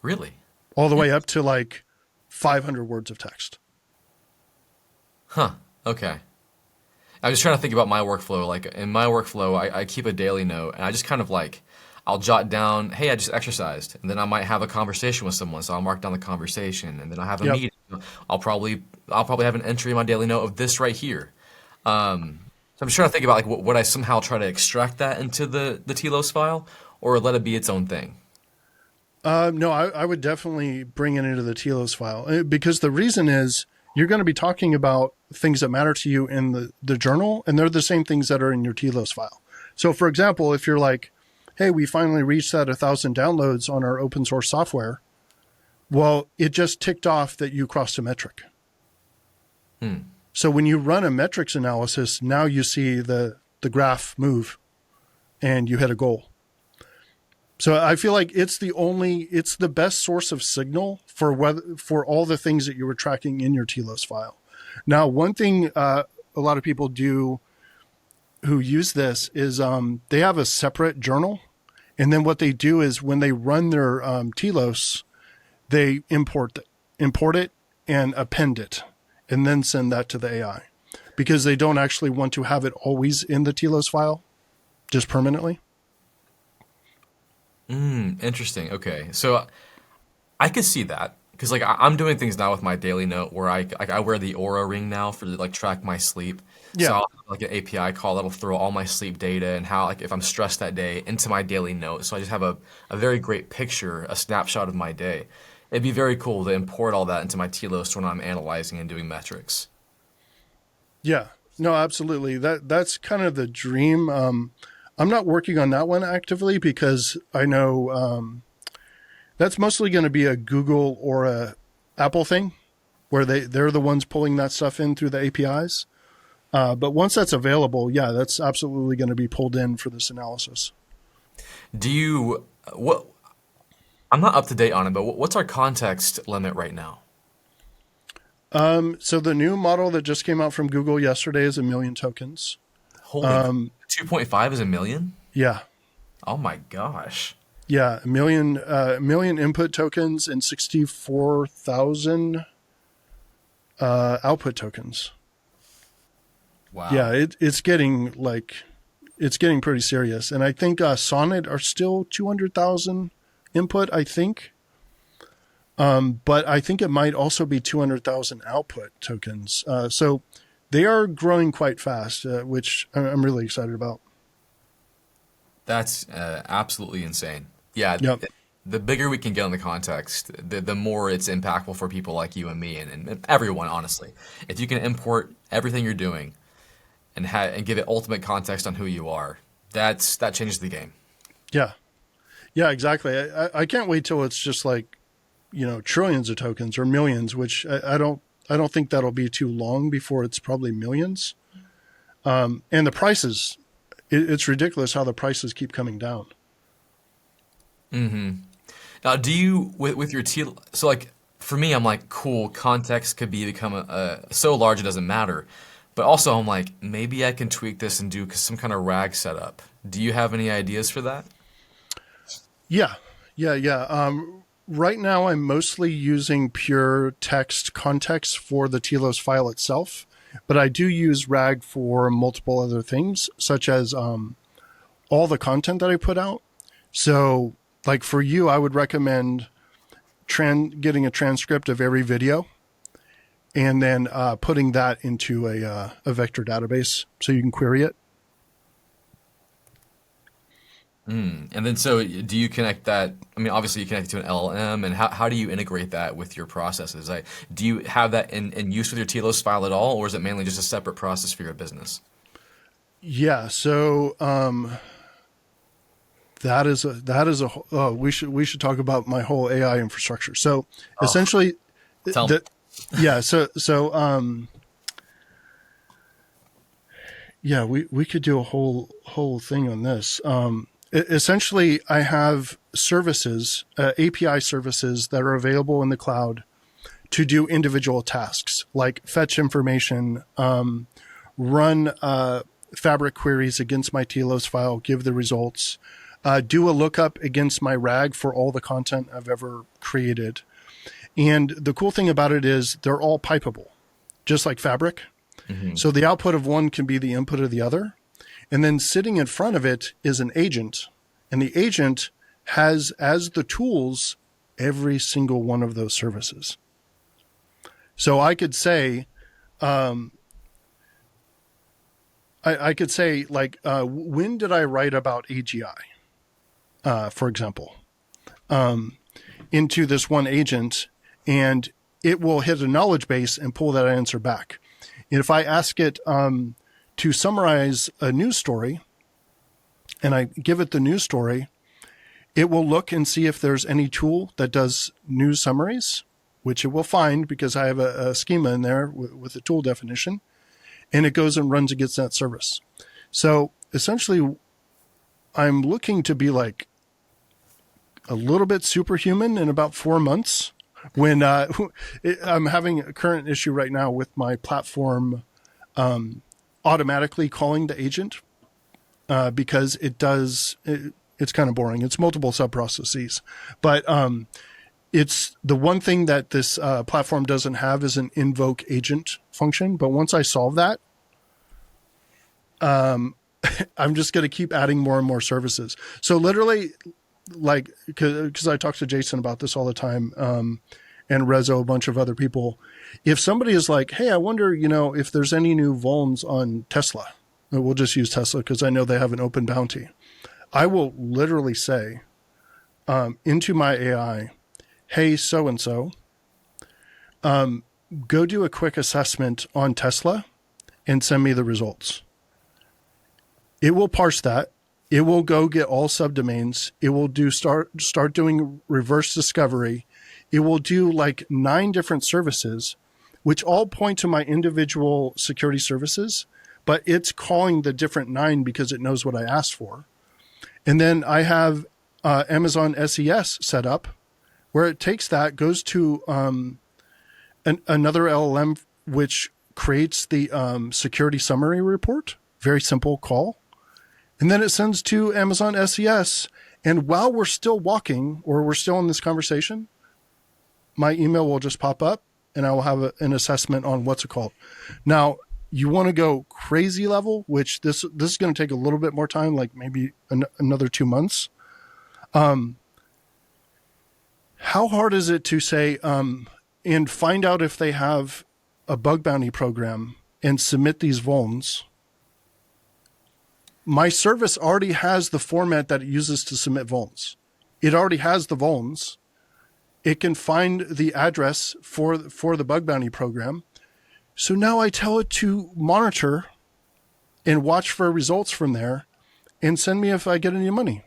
Really? All the way up to like 500 words of text. Huh. Okay. I was trying to think about my workflow. Like in my workflow, I keep a daily note and I just kind of like, I'll jot down, hey, I just exercised. And then I might have a conversation with someone. So I'll mark down the conversation and then I'll have a meeting. I'll probably have an entry in my daily note of this right here. So I'm just trying to think about like would I somehow try to extract that into the Telos file or let it be its own thing? No, I would definitely bring it into the Telos file because the reason is you're going to be talking about things that matter to you in the journal, and they're the same things that are in your Telos file. So for example, if you're like, hey, we finally reached that 1,000 downloads on our open source software, well, it just ticked off that you crossed a metric. So when you run a metrics analysis, now you see the graph move and you hit a goal. So I feel like it's the best source of signal for all the things that you were tracking in your Telos file. Now, one thing a lot of people do who use this is they have a separate journal. And then what they do is when they run their Telos, they import it and append it, and then send that to the AI, because they don't actually want to have it always in the Telos file, just permanently. Interesting. Okay, so I could see that because like I'm doing things now with my daily note where I wear the Aura ring now for like track my sleep. So Yeah, I'll have like an API call that'll throw all my sleep data and how like if I'm stressed that day into my daily note. So I just have a very great picture, a snapshot of my day. It'd be very cool to import all that into my Telos when I'm analyzing and doing metrics. yeah, no, absolutely. That's kind of the dream. I'm not working on that one actively because I know that's mostly going to be a Google or a Apple thing, where they're the ones pulling that stuff in through the APIs. But once that's available, yeah, that's absolutely going to be pulled in for this analysis. Do you what? I'm not up to date on it, but what's our context limit right now? So the new model that just came out from Google yesterday is 1 million tokens. Holy, 2.5 is a million? Yeah, Oh my gosh. yeah, a million input tokens and 64,000 output tokens. Yeah, Wow. it's getting pretty serious, and I think Sonnet are still 200,000 input. I think. But I think it might also be 200,000 output tokens. So they are growing quite fast, which I'm really excited about. That's absolutely insane. Yeah, Yep. the bigger we can get on the context, the more it's impactful for people like you and me and everyone, honestly. If you can import everything you're doing and give it ultimate context on who you are, that changes the game. Yeah. Yeah, exactly. I can't wait till it's just like, trillions of tokens or millions, which I don't think that'll be too long before it's probably millions. And the prices, it's ridiculous how the prices keep coming down. Now, do you with your T so like for me, I'm like, cool, context could become so large it doesn't matter. But also I'm like, maybe I can tweak this and do some kind of RAG setup. Do you have any ideas for that? Yeah. Yeah. Yeah. Right now, I'm mostly using pure text context for the Telos file itself, but I do use RAG for multiple other things, such as all the content that I put out. So, like for you, I would recommend getting a transcript of every video and then putting that into a vector database so you can query it. And then so do you connect that? I mean, obviously you connect it to an LLM, and how do you integrate that with your processes? Like, do you have that in use with your Telos file at all, or is it mainly just a separate process for your business? Yeah. So that is a we should talk about my whole AI infrastructure. So Oh, essentially, tell me. the yeah. So yeah, we could do a whole thing on this. Essentially, I have services, API services that are available in the cloud to do individual tasks like fetch information, run Fabric queries against my Telos file, give the results, do a lookup against my RAG for all the content I've ever created. And the cool thing about it is they're all pipeable, just like Fabric. So the output of one can be the input of the other. And then sitting in front of it is an agent. And the agent has as the tools every single one of those services. So I could say, I could say like, when did I write about AGI, for example, into this one agent, and it will hit a knowledge base and pull that answer back. And if I ask it to summarize a news story, and I give it the news story, it will look and see if there's any tool that does news summaries, which it will find because I have a schema in there with a tool definition, and it goes and runs against that service. So essentially, I'm looking to be like a little bit superhuman in about 4 months. When I'm having a current issue right now with my platform automatically calling the agent because it's kind of boring. It's multiple sub processes, but it's the one thing that this platform doesn't have is an invoke agent function. But once I solve that, I'm just going to keep adding more and more services. So literally, like, because I talk to Jason about this all the time, and Rezo, a bunch of other people. If somebody is like, hey, I wonder, if there's any new vulns on Tesla, we'll just use Tesla because I know they have an open bounty. I will literally say into my AI, hey, so-and-so, go do a quick assessment on Tesla and send me the results. It will parse that. It will go get all subdomains. It will start doing reverse discovery. It will do like 9 different services, which all point to my individual security services, but it's calling the different 9 because it knows what I asked for. And then I have Amazon SES set up where it takes that, goes to another LLM, which creates the security summary report. Very simple call. And then it sends to Amazon SES. And while we're still walking or we're still in this conversation, my email will just pop up and I will have an assessment on what's it called. Now, you want to go crazy level, which this is going to take a little bit more time, like maybe another 2 months. How hard is it to say and find out if they have a bug bounty program and submit these vulns? My service already has the format that it uses to submit vulns. It already has the vulns. It can find the address for the bug bounty program. So now I tell it to monitor and watch for results from there and send me if I get any money.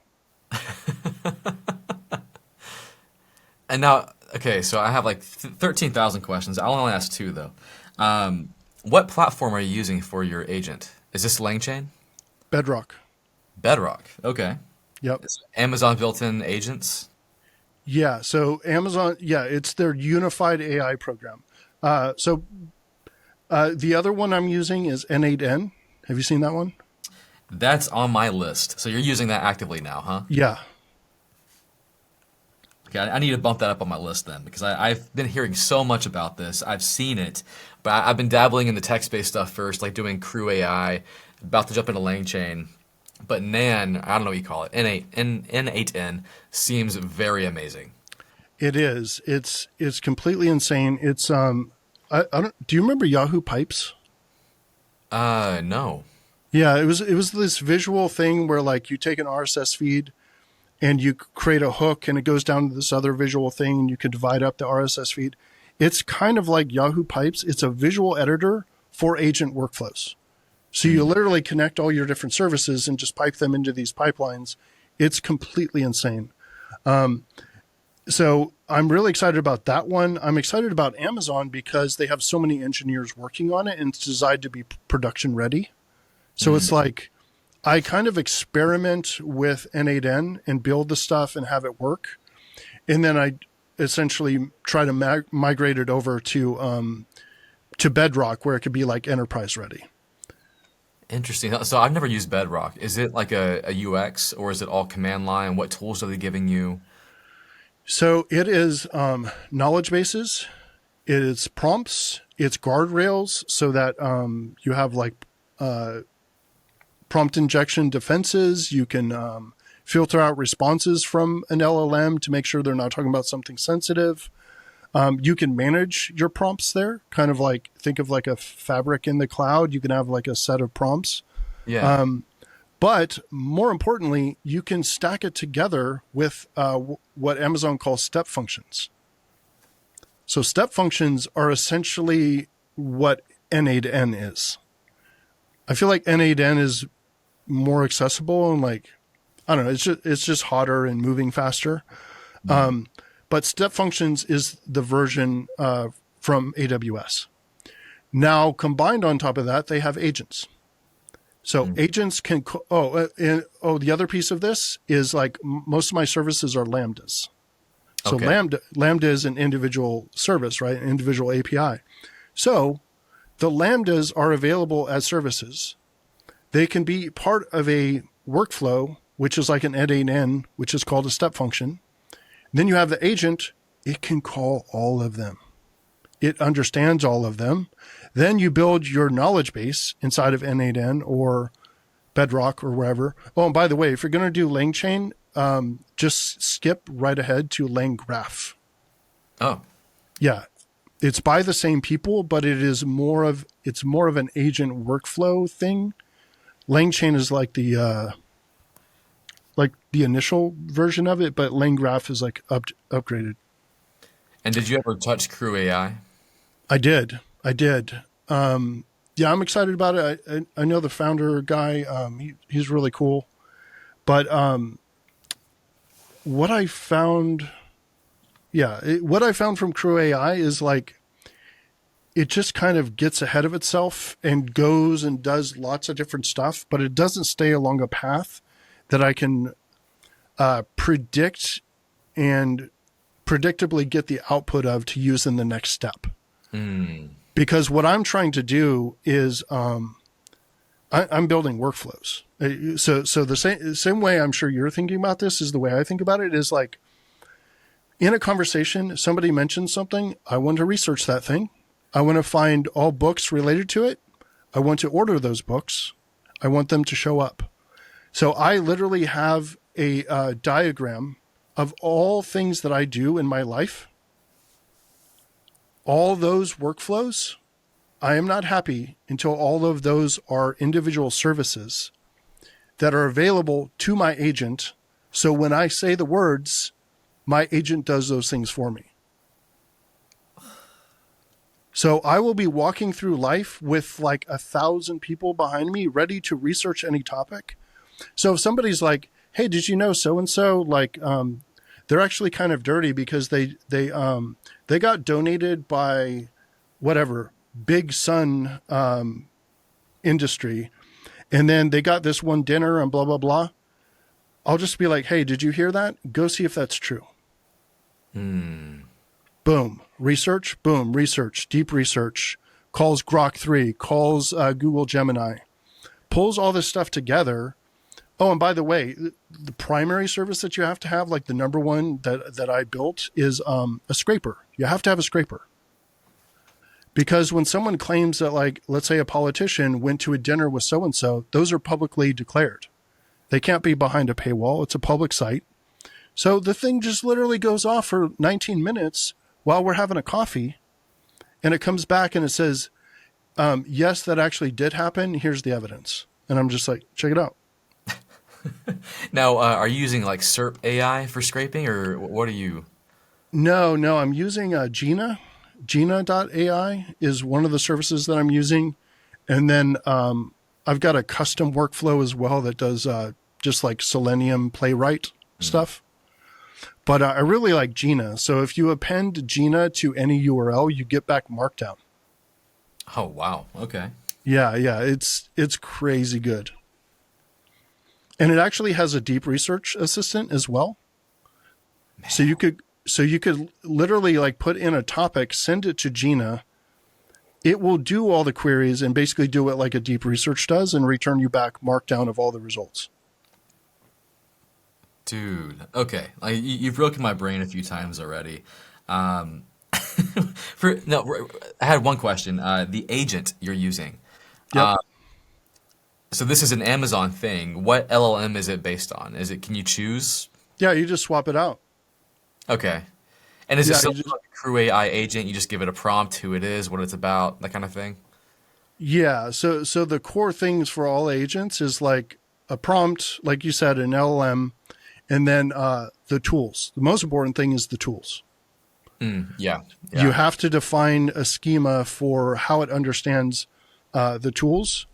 And now, okay, so I have like 13,000 questions. I'll only ask 2 though. What platform are you using for your agent? Is this LangChain? Bedrock. Bedrock. Okay. Yep. Is Amazon built-in agents? Yeah. So Amazon, it's their unified AI program. So the other one I'm using is N8N. Have you seen that one? That's on my list. So you're using that actively now, huh? Yeah. Okay, I need to bump that up on my list then because I've been hearing so much about this. I've seen it, but I've been dabbling in the text-based stuff first, like doing Crew AI, about to jump into LangChain. But NAN, I don't know what you call it, N8N seems very amazing. It is. It's completely insane. It's I don't. Do you remember Yahoo Pipes? No. Yeah, it was this visual thing where like you take an RSS feed and you create a hook and it goes down to this other visual thing and you can divide up the RSS feed. It's kind of like Yahoo Pipes. It's a visual editor for agent workflows. So you literally connect all your different services and just pipe them into these pipelines. It's completely insane. So I'm really excited about that one. I'm excited about Amazon because they have so many engineers working on it and it's designed to be production ready. So it's like I kind of experiment with N8N and build the stuff and have it work. And then I essentially try to migrate it over to Bedrock where it could be like enterprise ready. Interesting. So I've never used Bedrock. Is it like a UX or is it all command line? What tools are they giving you? So it is knowledge bases, it's prompts, it's guardrails so that you have like prompt injection defenses. You can filter out responses from an LLM to make sure they're not talking about something sensitive. You can manage your prompts there, kind of like think of like a fabric in the cloud. You can have like a set of prompts. Yeah. But more importantly, you can stack it together with what Amazon calls step functions. So step functions are essentially what N8N is. I feel like N8N is more accessible and like, I don't know, it's just hotter and moving faster. But step functions is the version from AWS. Now, combined on top of that, they have agents. So agents can, the other piece of this is like most of my services are Lambdas. So Okay. Lambda is an individual service, right? An individual API. So the Lambdas are available as services. They can be part of a workflow, which is like an N8N, which is called a step function. Then you have the agent. it can call all of them. It understands all of them. Then you build your knowledge base inside of N8N or Bedrock or wherever. Oh, and by the way, if you're going to do LangChain, just skip right ahead to LangGraph. Oh, Yeah, it's by the same people, but it's more of an agent workflow thing. LangChain is like the initial version of it, but LangGraph is like upgraded. and did you ever touch Crew AI? I did. Yeah, I'm excited about it. I know the founder guy. He's really cool. But what I found from Crew AI is like it just kind of gets ahead of itself and goes and does lots of different stuff, but it doesn't stay along a path that I can predict and predictably get the output of to use in the next step. Because what I'm trying to do is I'm building workflows. So the same way I'm sure you're thinking about this is the way I think about it is like in a conversation, somebody mentions something. I want to research that thing. I want to find all books related to it. I want to order those books. I want them to show up. So I literally have a diagram of all things that I do in my life. All those workflows, I am not happy until all of those are individual services that are available to my agent. So when I say the words, my agent does those things for me. So I will be walking through life with like 1,000 people behind me ready to research any topic. So if somebody's like, hey, did you know so-and-so, like, they're actually kind of dirty because they got donated by whatever big sun industry, and then they got this one dinner and blah blah blah. I'll just be like, hey, did you hear that? Go see if that's true. Boom, research. Boom, research. Deep research. Calls Grok 3. Calls Google Gemini. Pulls all this stuff together. Oh, and by the way, the primary service that you have to have, like the number one that I built, is a scraper. You have to have a scraper. Because when someone claims that, like, let's say a politician went to a dinner with so-and-so, those are publicly declared. They can't be behind a paywall. It's a public site. So the thing just literally goes off for 19 minutes while we're having a coffee, and it comes back and it says, yes, that actually did happen. Here's the evidence. And I'm just like, check it out. Now, are you using like SERP AI for scraping, or what are you? No, I'm using Gina. Gina.ai is one of the services that I'm using. And then I've got a custom workflow as well that does just like Selenium playwright stuff. But I really like Gina. So if you append Gina to any URL, you get back Markdown. Oh, wow. Okay. Yeah. It's crazy good. And it actually has a deep research assistant as well. Man. So you could literally like put in a topic, send it to Gina. It will do all the queries and basically do what like a deep research does and return you back Markdown of all the results. Dude, okay. Like you've broken my brain a few times already. I had one question. The agent you're using. Yep. So this is an Amazon thing. What LLM is it based on? Can you choose? Yeah, you just swap it out. Okay. And is it Yeah, still like a Crew AI agent? You just give it a prompt, who it is, what it's about, that kind of thing? Yeah. So the core things for all agents is like a prompt, like you said, an LLM, and then the tools. The most important thing is the tools. Yeah. You have to define a schema for how it understands the tools.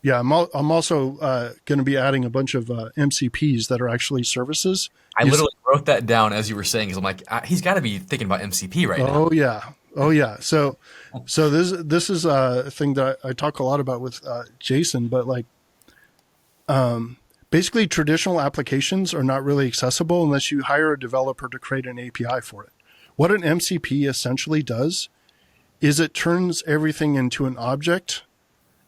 Yeah, I'm also going to be adding a bunch of MCPs that are actually services. I literally wrote that down as you were saying, because I'm like, he's got to be thinking about MCP right now. Oh yeah. So this is a thing that I talk a lot about with Jason, but like, basically traditional applications are not really accessible unless you hire a developer to create an API for it. What an MCP essentially does is it turns everything into an object,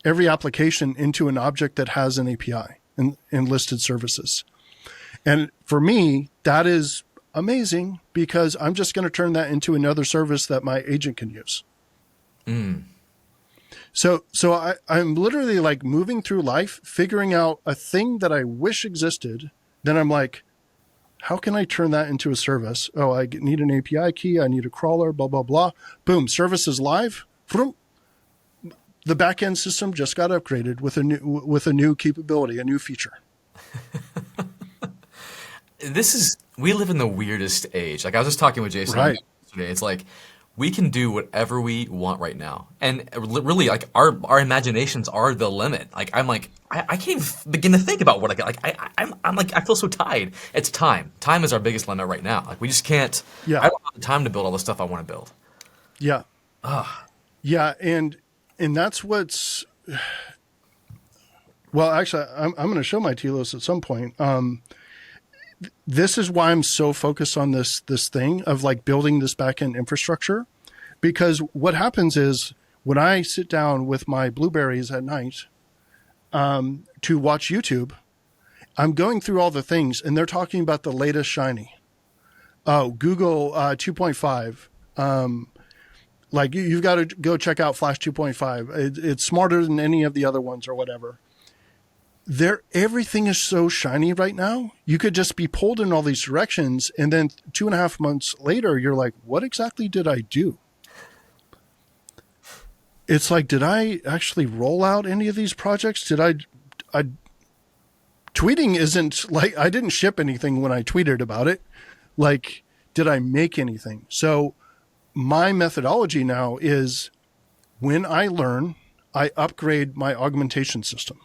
every application into an object that has an API and listed services. And for me, that is amazing, because I'm just going to turn that into another service that my agent can use. So I'm literally like moving through life, figuring out a thing that I wish existed. Then I'm like, how can I turn that into a service? Oh, I need an API key. I need a crawler, blah, blah, blah. Boom, service is live. Vroom. The backend system just got upgraded with a new capability, a new feature. We live in the weirdest age. Like I was just talking with Jason Right. yesterday. It's like we can do whatever we want right now, and really, like our imaginations are the limit. Like I can't even begin to think about what I got. I'm like I feel so tied. It's time. Time is our biggest limit right now. Like we just can't. Yeah. I don't have the time to build all the stuff I want to build. Yeah. Yeah. And that's what's, well, actually, I'm going to show my Telos at some point. This is why I'm so focused on this thing of like building this backend infrastructure, because what happens is when I sit down with my blueberries at night to watch YouTube, I'm going through all the things and they're talking about the latest shiny. Oh, Google 2.5. Like you've got to go check out Flash 2.5. It's smarter than any of the other ones or whatever. Everything is so shiny right now. You could just be pulled in all these directions, and then 2.5 months later, you're like, what exactly did I do? It's like, did I actually roll out any of these projects? Tweeting isn't like, I didn't ship anything when I tweeted about it. Like, did I make anything? So my methodology now is when I learn, I upgrade my augmentation system.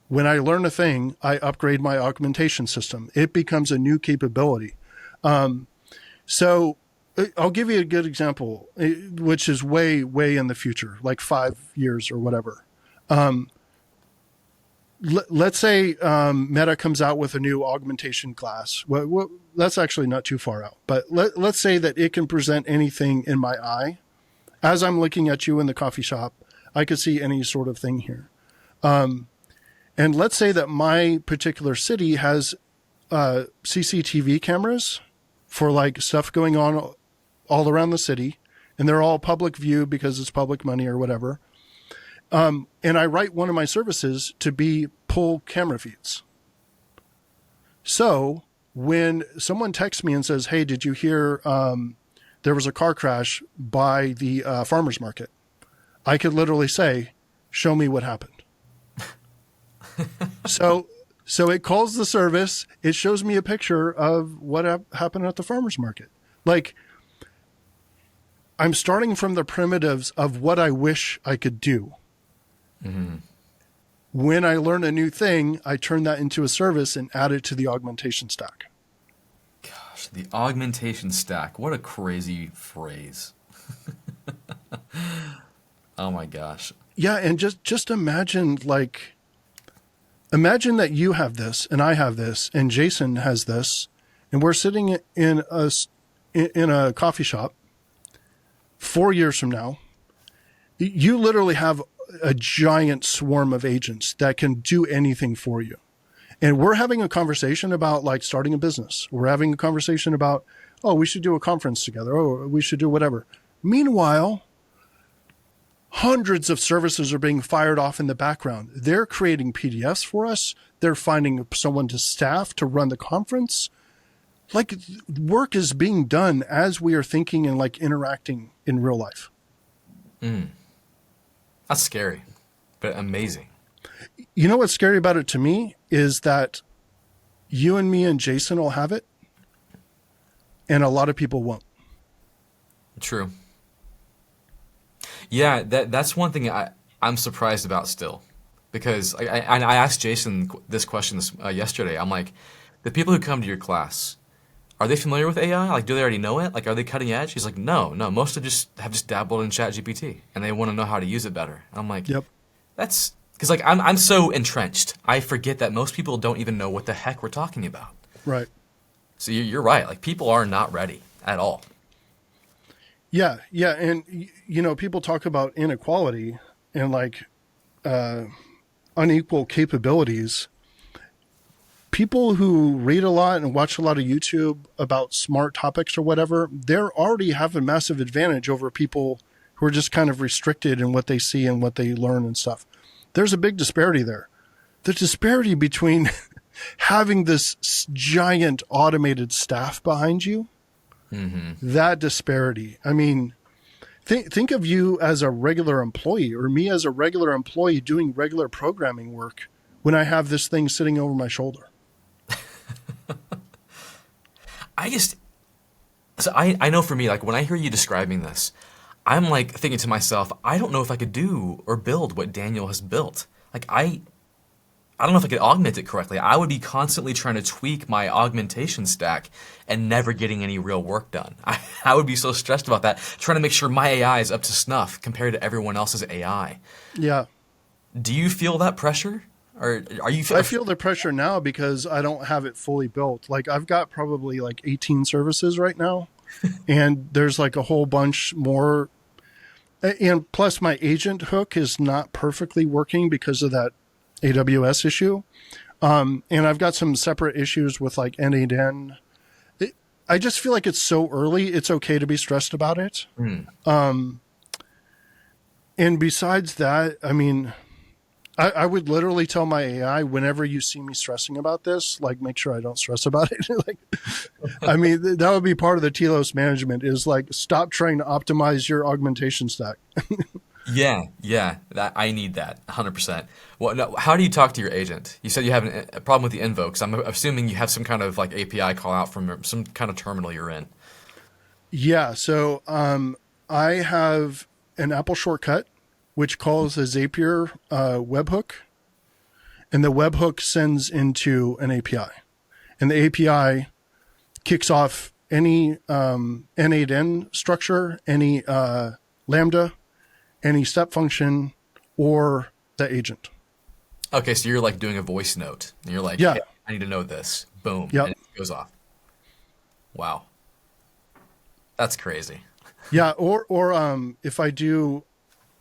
When I learn a thing, I upgrade my augmentation system. It becomes a new capability. So I'll give you a good example, which is way, way in the future, like 5 years or whatever. Let's say Meta comes out with a new augmentation class. Well, that's actually not too far out. But let's say that it can present anything in my eye. As I'm looking at you in the coffee shop, I could see any sort of thing here. And let's say that my particular city has CCTV cameras for like stuff going on all around the city, and they're all public view because it's public money or whatever. And I write one of my services to pull camera feeds. So when someone texts me and says, hey, did you hear there was a car crash by the farmer's market? I could literally say, show me what happened. So it calls the service. It shows me a picture of what happened at the farmer's market. Like, I'm starting from the primitives of what I wish I could do. Mm-hmm. When I learn a new thing, I turn that into a service and add it to the augmentation stack. Gosh, the augmentation stack. What a crazy phrase. Oh my gosh. Yeah, and just imagine that you have this and I have this and Jason has this, and we're sitting in a coffee shop 4 years from now. You literally have a giant swarm of agents that can do anything for you. And we're having a conversation about like starting a business. We're having a conversation about, oh, we should do a conference together. Oh, we should do whatever. Meanwhile, hundreds of services are being fired off in the background. They're creating PDFs for us. They're finding someone to staff to run the conference. Like, work is being done as we are thinking and like interacting in real life. That's scary, but amazing. You know what's scary about it to me is that you and me and Jason will have it, and a lot of people won't. True. Yeah, that's one thing I'm surprised about still, because I asked Jason this question yesterday. I'm like, the people who come to your class, are they familiar with AI? Like, do they already know it? Like, are they cutting edge? He's like, no. Most of them have just dabbled in ChatGPT, and they want to know how to use it better. And I'm like, yep. That's because like I'm so entrenched, I forget that most people don't even know what the heck we're talking about. Right. So you're right. Like, people are not ready at all. Yeah, and people talk about inequality and like unequal capabilities. people who read a lot and watch a lot of YouTube about smart topics or whatever, they're already have a massive advantage over people who are just kind of restricted in what they see and what they learn and stuff. There's a big disparity there. The disparity between having this giant automated staff behind you, that disparity. I mean, think of you as a regular employee or me as a regular employee doing regular programming work when I have this thing sitting over my shoulder. I know for me, like when I hear you describing this, I'm like thinking to myself, I don't know if I could do or build what Daniel has built. Like I don't know if I could augment it correctly. I would be constantly trying to tweak my augmentation stack and never getting any real work done. I would be so stressed about that, trying to make sure my AI is up to snuff compared to everyone else's AI. Yeah. Do you feel that pressure? Or are you? I feel the pressure now because I don't have it fully built. Like I've got probably like 18 services right now, and there's like a whole bunch more. And plus my agent hook is not perfectly working because of that AWS issue. And I've got some separate issues with like N8N. I just feel like it's so early. It's okay to be stressed about it. And besides that, I mean, I would literally tell my AI whenever you see me stressing about this, like make sure I don't stress about it. Like, I mean, that would be part of the Telos management is like, stop trying to optimize your augmentation stack. Yeah, I need that 100%. Well, no, how do you talk to your agent? You said you have a problem with the invokes. I'm assuming you have some kind of like API call out from some kind of terminal you're in. Yeah. So, I have an Apple shortcut, which calls a Zapier webhook, and the webhook sends into an API, and the API kicks off any N8N structure, any Lambda, any step function, or the agent. Okay, so you're like doing a voice note, and you're like, Yeah. hey, I need to know this. Boom, Yep. and it goes off. Wow, that's crazy. Yeah. Or if I do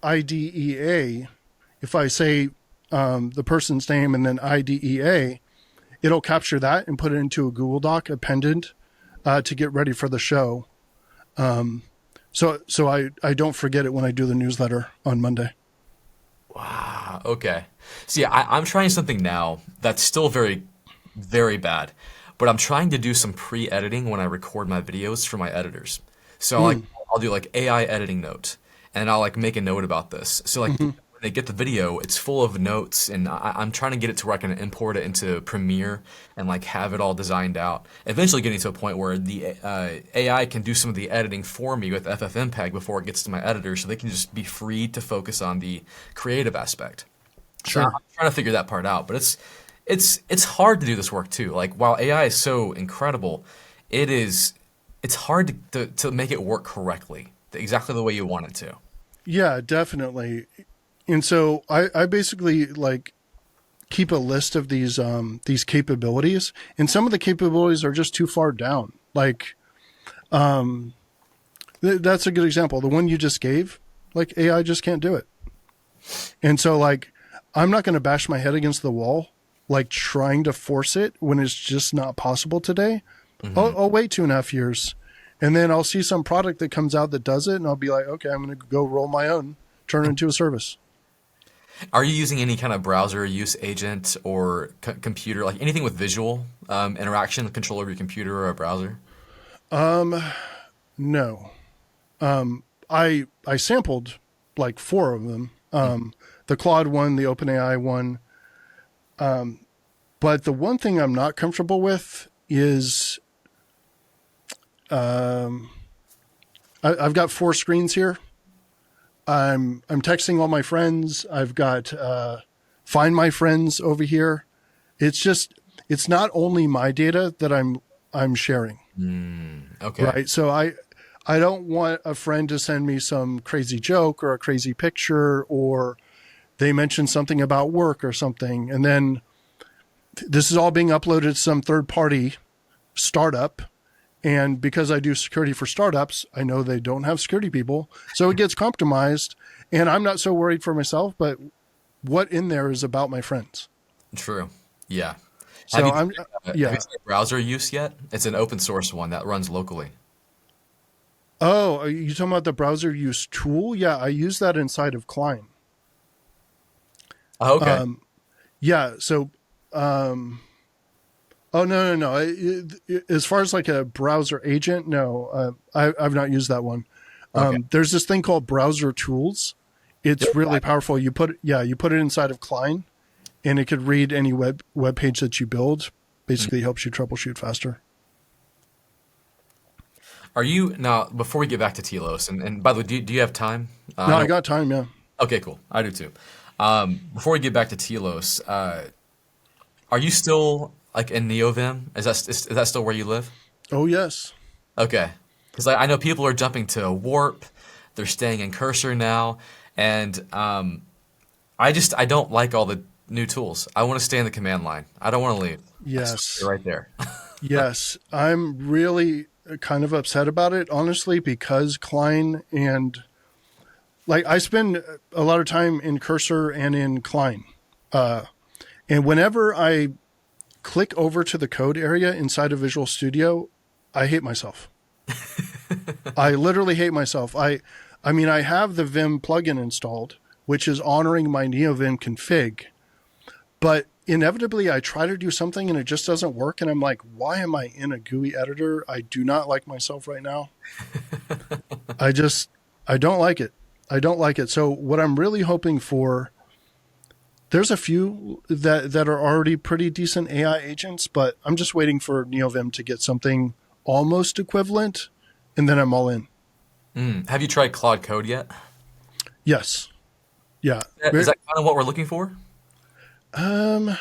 IDEA, if I say the person's name and then IDEA, it'll capture that and put it into a Google Doc appended to get ready for the show. So I don't forget it when I do the newsletter on Monday. Wow. Okay. See, I'm trying something now that's still very, very bad, but I'm trying to do some pre-editing when I record my videos for my editors. So I'll do like AI editing note, and I'll like make a note about this. So like when they get the video, it's full of notes, and I'm trying to get it to where I can import it into Premiere and like have it all designed out. Eventually getting to a point where the AI can do some of the editing for me with FFmpeg before it gets to my editor, so they can just be free to focus on the creative aspect. Sure. So I'm trying to figure that part out, but it's hard to do this work too. Like while AI is so incredible, it's hard to make it work correctly, exactly the way you want it to. Yeah, definitely. And so I basically like keep a list of these capabilities, and some of the capabilities are just too far down. Like, that's a good example. The one you just gave, like AI just can't do it. And so like, I'm not going to bash my head against the wall, like trying to force it when it's just not possible today. I'll wait 2.5 years, and then I'll see some product that comes out that does it, and I'll be like, okay, I'm going to go roll my own, turn it into a service. Are you using any kind of browser use agent or computer, like anything with visual interaction, control over your computer or a browser? No. I sampled like 4 of them. The Claude one, the OpenAI one. But the one thing I'm not comfortable with is I've got 4 screens here. I'm texting all my friends. I've got Find My Friends over here. It's not only my data that I'm sharing. Okay. Right. So I don't want a friend to send me some crazy joke or a crazy picture, or they mention something about work or something, and then this is all being uploaded to some third party startup. And because I do security for startups, I know they don't have security people. So it gets compromised, and I'm not so worried for myself, but what in there is about my friends. True. Yeah. Have So you I'm, have you yeah. tried browser use yet? It's an open source one that runs locally. Oh, are you talking about the browser use tool? Yeah, I use that inside of Klein. Oh, okay. Um, yeah. So, um, oh no. As far as like a browser agent, no, I've not used that one. Okay. There's this thing called browser tools. Yep. It's really powerful. You put it inside of Klein, and it could read any web page that you build. Basically, helps you troubleshoot faster. Are you now? Before we get back to Telos, and by the way, do you have time? I No, I know. got time. Yeah. Okay, cool. I do too. Before we get back to Telos, are you still like in NeoVim? Is that still where you live? Oh yes. Okay, because I know people are jumping to Warp, they're staying in Cursor now, and I don't like all the new tools. I want to stay in the command line. I don't want to leave. I just want to stay Yes. right there. Yes. I'm really kind of upset about it, honestly, because Klein and like I spend a lot of time in Cursor and in Klein. And whenever I click over to the code area inside of Visual Studio, I hate myself. I literally hate myself. I mean, I have the Vim plugin installed, which is honoring my NeoVim config, but inevitably I try to do something and it just doesn't work. And I'm like, why am I in a GUI editor? I do not like myself right now. I just, I don't like it. I don't like it. So what I'm really hoping for, there's a few that are already pretty decent AI agents, but I'm just waiting for NeoVim to get something almost equivalent, and then I'm all in. Have you tried Claude Code yet? Yes. Yeah. Is that kind of what we're looking for? Um,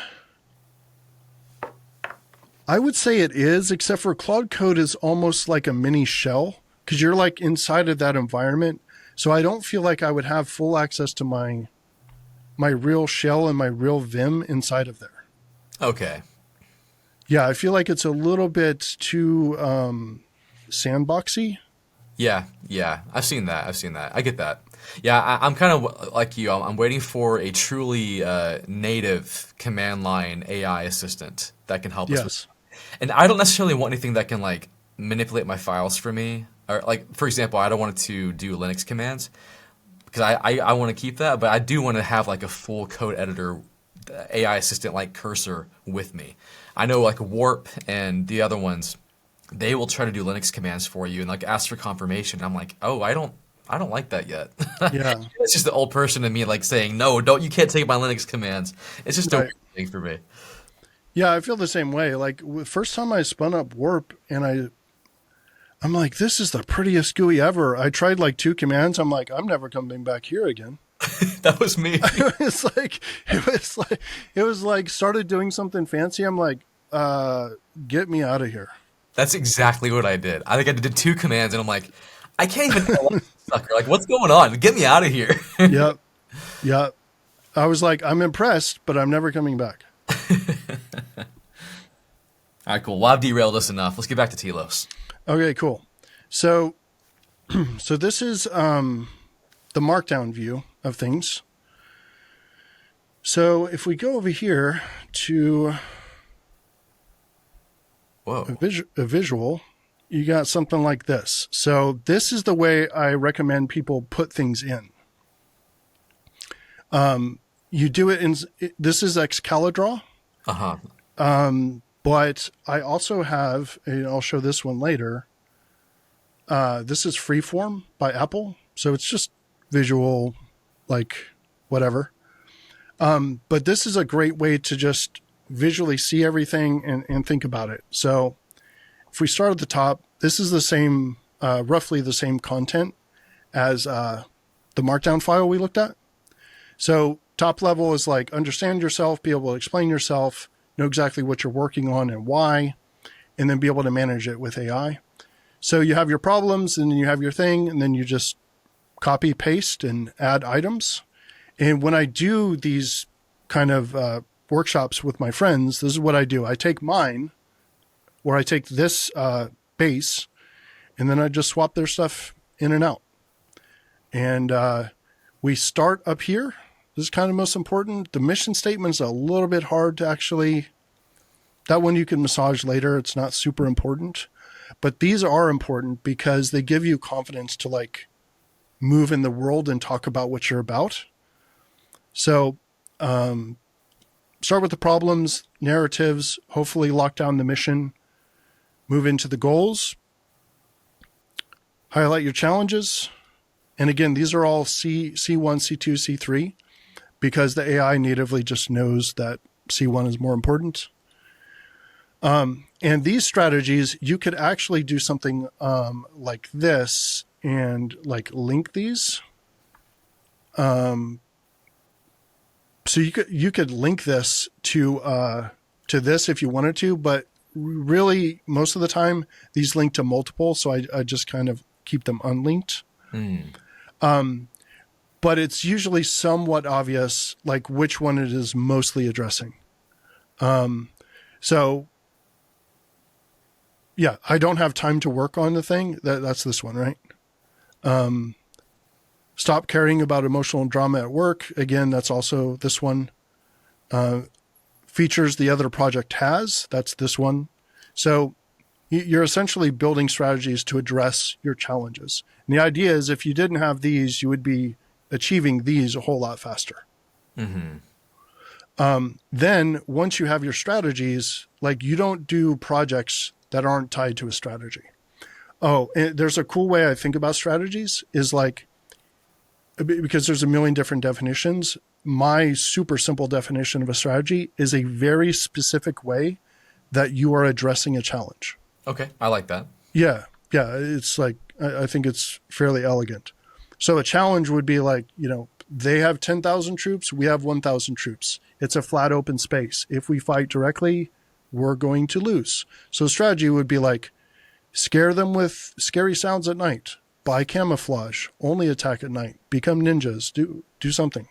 I would say it is, except for Cloud Code is almost like a mini shell because you're like inside of that environment. So I don't feel like I would have full access to my real shell and my real Vim inside of there. Okay. Yeah, I feel like it's a little bit too sandboxy. Yeah. I've seen that. I get that. Yeah, I'm kind of like you. I'm waiting for a truly native command line AI assistant that can help us with. Yes. And I don't necessarily want anything that can like manipulate my files for me. Or like, for example, I don't want it to do Linux commands because I want to keep that, but I do want to have like a full code editor AI assistant like Cursor with me. I know like Warp and the other ones, they will try to do Linux commands for you and like ask for confirmation. I'm like, oh, I don't like that yet. Yeah. It's just the old person in me like saying, no, don't, you can't take my Linux commands. It's just a Right. weird thing for me. Yeah, I feel the same way. Like first time I spun up Warp and I'm like, this is the prettiest GUI ever. I tried like two commands. I'm like, I'm never coming back here again. That was me. It was like started doing something fancy. I'm like, get me out of here. That's exactly what I did. I think I did two commands and I'm like, I can't even tell this sucker. Like, what's going on? Get me out of here. Yep. Yep. I was like, I'm impressed, but I'm never coming back. All right, cool. Well, I've derailed us enough. Let's get back to Telos. Okay, cool. So, so this is the markdown view of things. So if we go over here to Whoa. a visual, you got something like this. So this is the way I recommend people put things in. You do it in, this is Excalidraw, Uh-huh. but I also have, and I'll show this one later. This is Freeform by Apple. So it's just visual, like whatever. But this is a great way to just visually see everything and think about it. So if we start at the top, this is the same, roughly the same content as the markdown file we looked at. So top level is like understand yourself, be able to explain yourself, know exactly what you're working on and why, and then be able to manage it with AI. So you have your problems and then you have your thing, and then you just copy, paste, and add items. And when I do these kind of workshops with my friends, this is what I do. I take mine, where I take this base, and then I just swap their stuff in and out. And we start up here. This is kind of most important. The mission statement is a little bit hard to actually That one you can massage later. It's not super important. But these are important because they give you confidence to like move in the world and talk about what you're about. So start with the problems, narratives, hopefully lock down the mission, move into the goals, highlight your challenges. And again, these are all C1, C2, C3, because the AI natively just knows that C1 is more important. And these strategies, you could actually do something like this and like link these. So you could link this to this if you wanted to, but really most of the time these link to multiple. So I just kind of keep them unlinked. But it's usually somewhat obvious, like which one it is mostly addressing. So yeah, I don't have time to work on the thing. That's this one, right? Stop caring about emotional drama at work. Again, that's also this one. Features the other project has. That's this one. So you're essentially building strategies to address your challenges. And the idea is if you didn't have these, you would be achieving these a whole lot faster. Then once you have your strategies, like you don't do projects that aren't tied to a strategy. Oh, and there's a cool way I think about strategies is like, because there's a million different definitions. My super simple definition of a strategy is a very specific way that you are addressing a challenge. Okay, I like that. Yeah. It's like, I think it's fairly elegant. So a challenge would be like, they have 10,000 troops, we have 1,000 troops. It's a flat open space. If we fight directly, we're going to lose. So strategy would be like, scare them with scary sounds at night, buy camouflage, only attack at night, become ninjas, do something.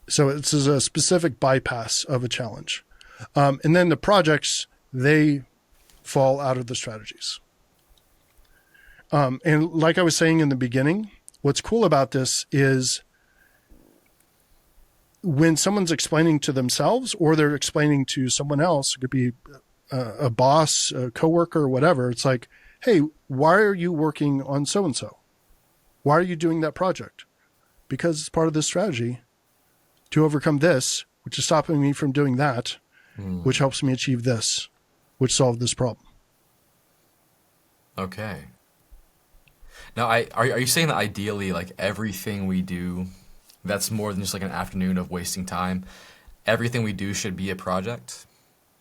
So it's a specific bypass of a challenge. And then the projects, they fall out of the strategies. And like I was saying in the beginning, what's cool about this is when someone's explaining to themselves or they're explaining to someone else, it could be a boss, a coworker, whatever. It's like, hey, why are you working on so-and-so? Why are you doing that project? Because it's part of this strategy to overcome this, which is stopping me from doing that, which helps me achieve this, which solved this problem. Okay. Now, are you saying that ideally, like everything we do, that's more than just like an afternoon of wasting time, everything we do should be a project?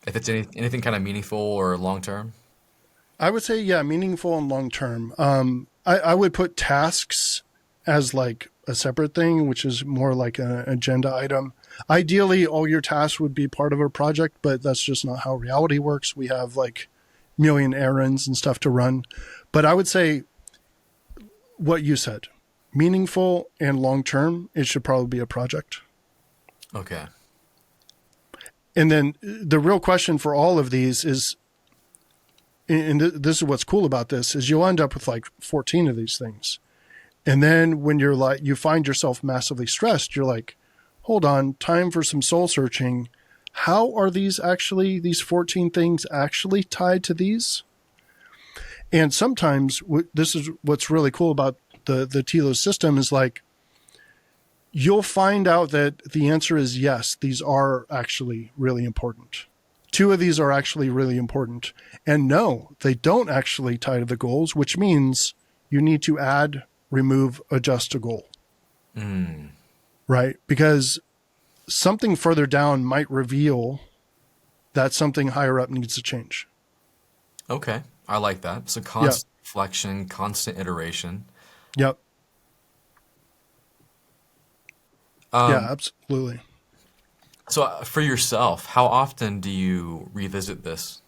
If it's anything kind of meaningful or long-term? I would say, yeah, meaningful and long-term. I would put tasks as like a separate thing, which is more like an agenda item. Ideally, all your tasks would be part of a project, but that's just not how reality works. We have like a million errands and stuff to run. But I would say what you said, meaningful and long-term, it should probably be a project. Okay. And then the real question for all of these is, and this is what's cool about this, is you'll end up with like 14 of these things. And then when you're like, you find yourself massively stressed, you're like, hold on, time for some soul searching. How are these 14 things actually tied to these? And sometimes this is what's really cool about the Telos system is like, you'll find out that the answer is yes, these are actually really important. 2 of these are actually really important. And no, they don't actually tie to the goals, which means you need to add, remove, adjust a goal. Right? Because something further down might reveal that something higher up needs to change. Okay. I like that. So constant reflection, constant iteration. Yep. Yeah, absolutely. So for yourself, how often do you revisit this?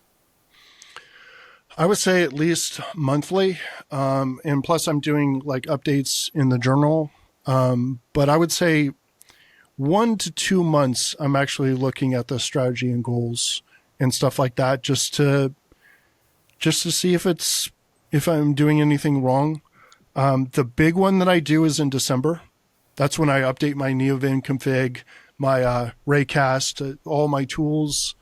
I would say at least monthly. And plus I'm doing like updates in the journal. But I would say 1 to 2 months, I'm actually looking at the strategy and goals and stuff like that, just to see if I'm doing anything wrong. The big one that I do is in December. That's when I update my NeoVim config, my Raycast, all my tools,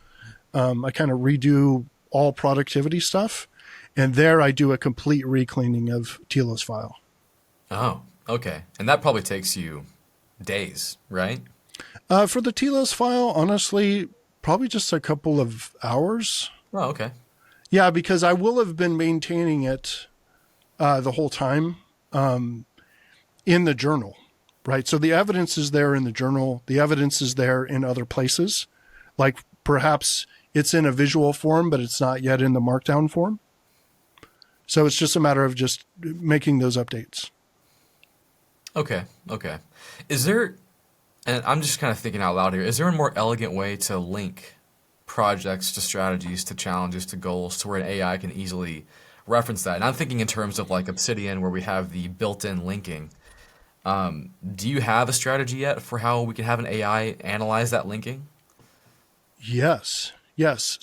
I kind of redo all productivity stuff. And there I do a complete recleaning of Telos file. Oh, okay. And that probably takes you days, right? For the Telos file, honestly, probably just a couple of hours. Oh, okay. Yeah, because I will have been maintaining it the whole time in the journal, right? So the evidence is there in the journal. The evidence is there in other places. Like perhaps it's in a visual form, but it's not yet in the markdown form. So it's just a matter of just making those updates. Okay, okay. Is there, and I'm just kind of thinking out loud here, is there a more elegant way to link projects to strategies to challenges to goals to where an AI can easily reference that? And I'm thinking in terms of like Obsidian where we have the built-in linking. Do you have a strategy yet for how we can have an AI analyze that linking? Yes, yes.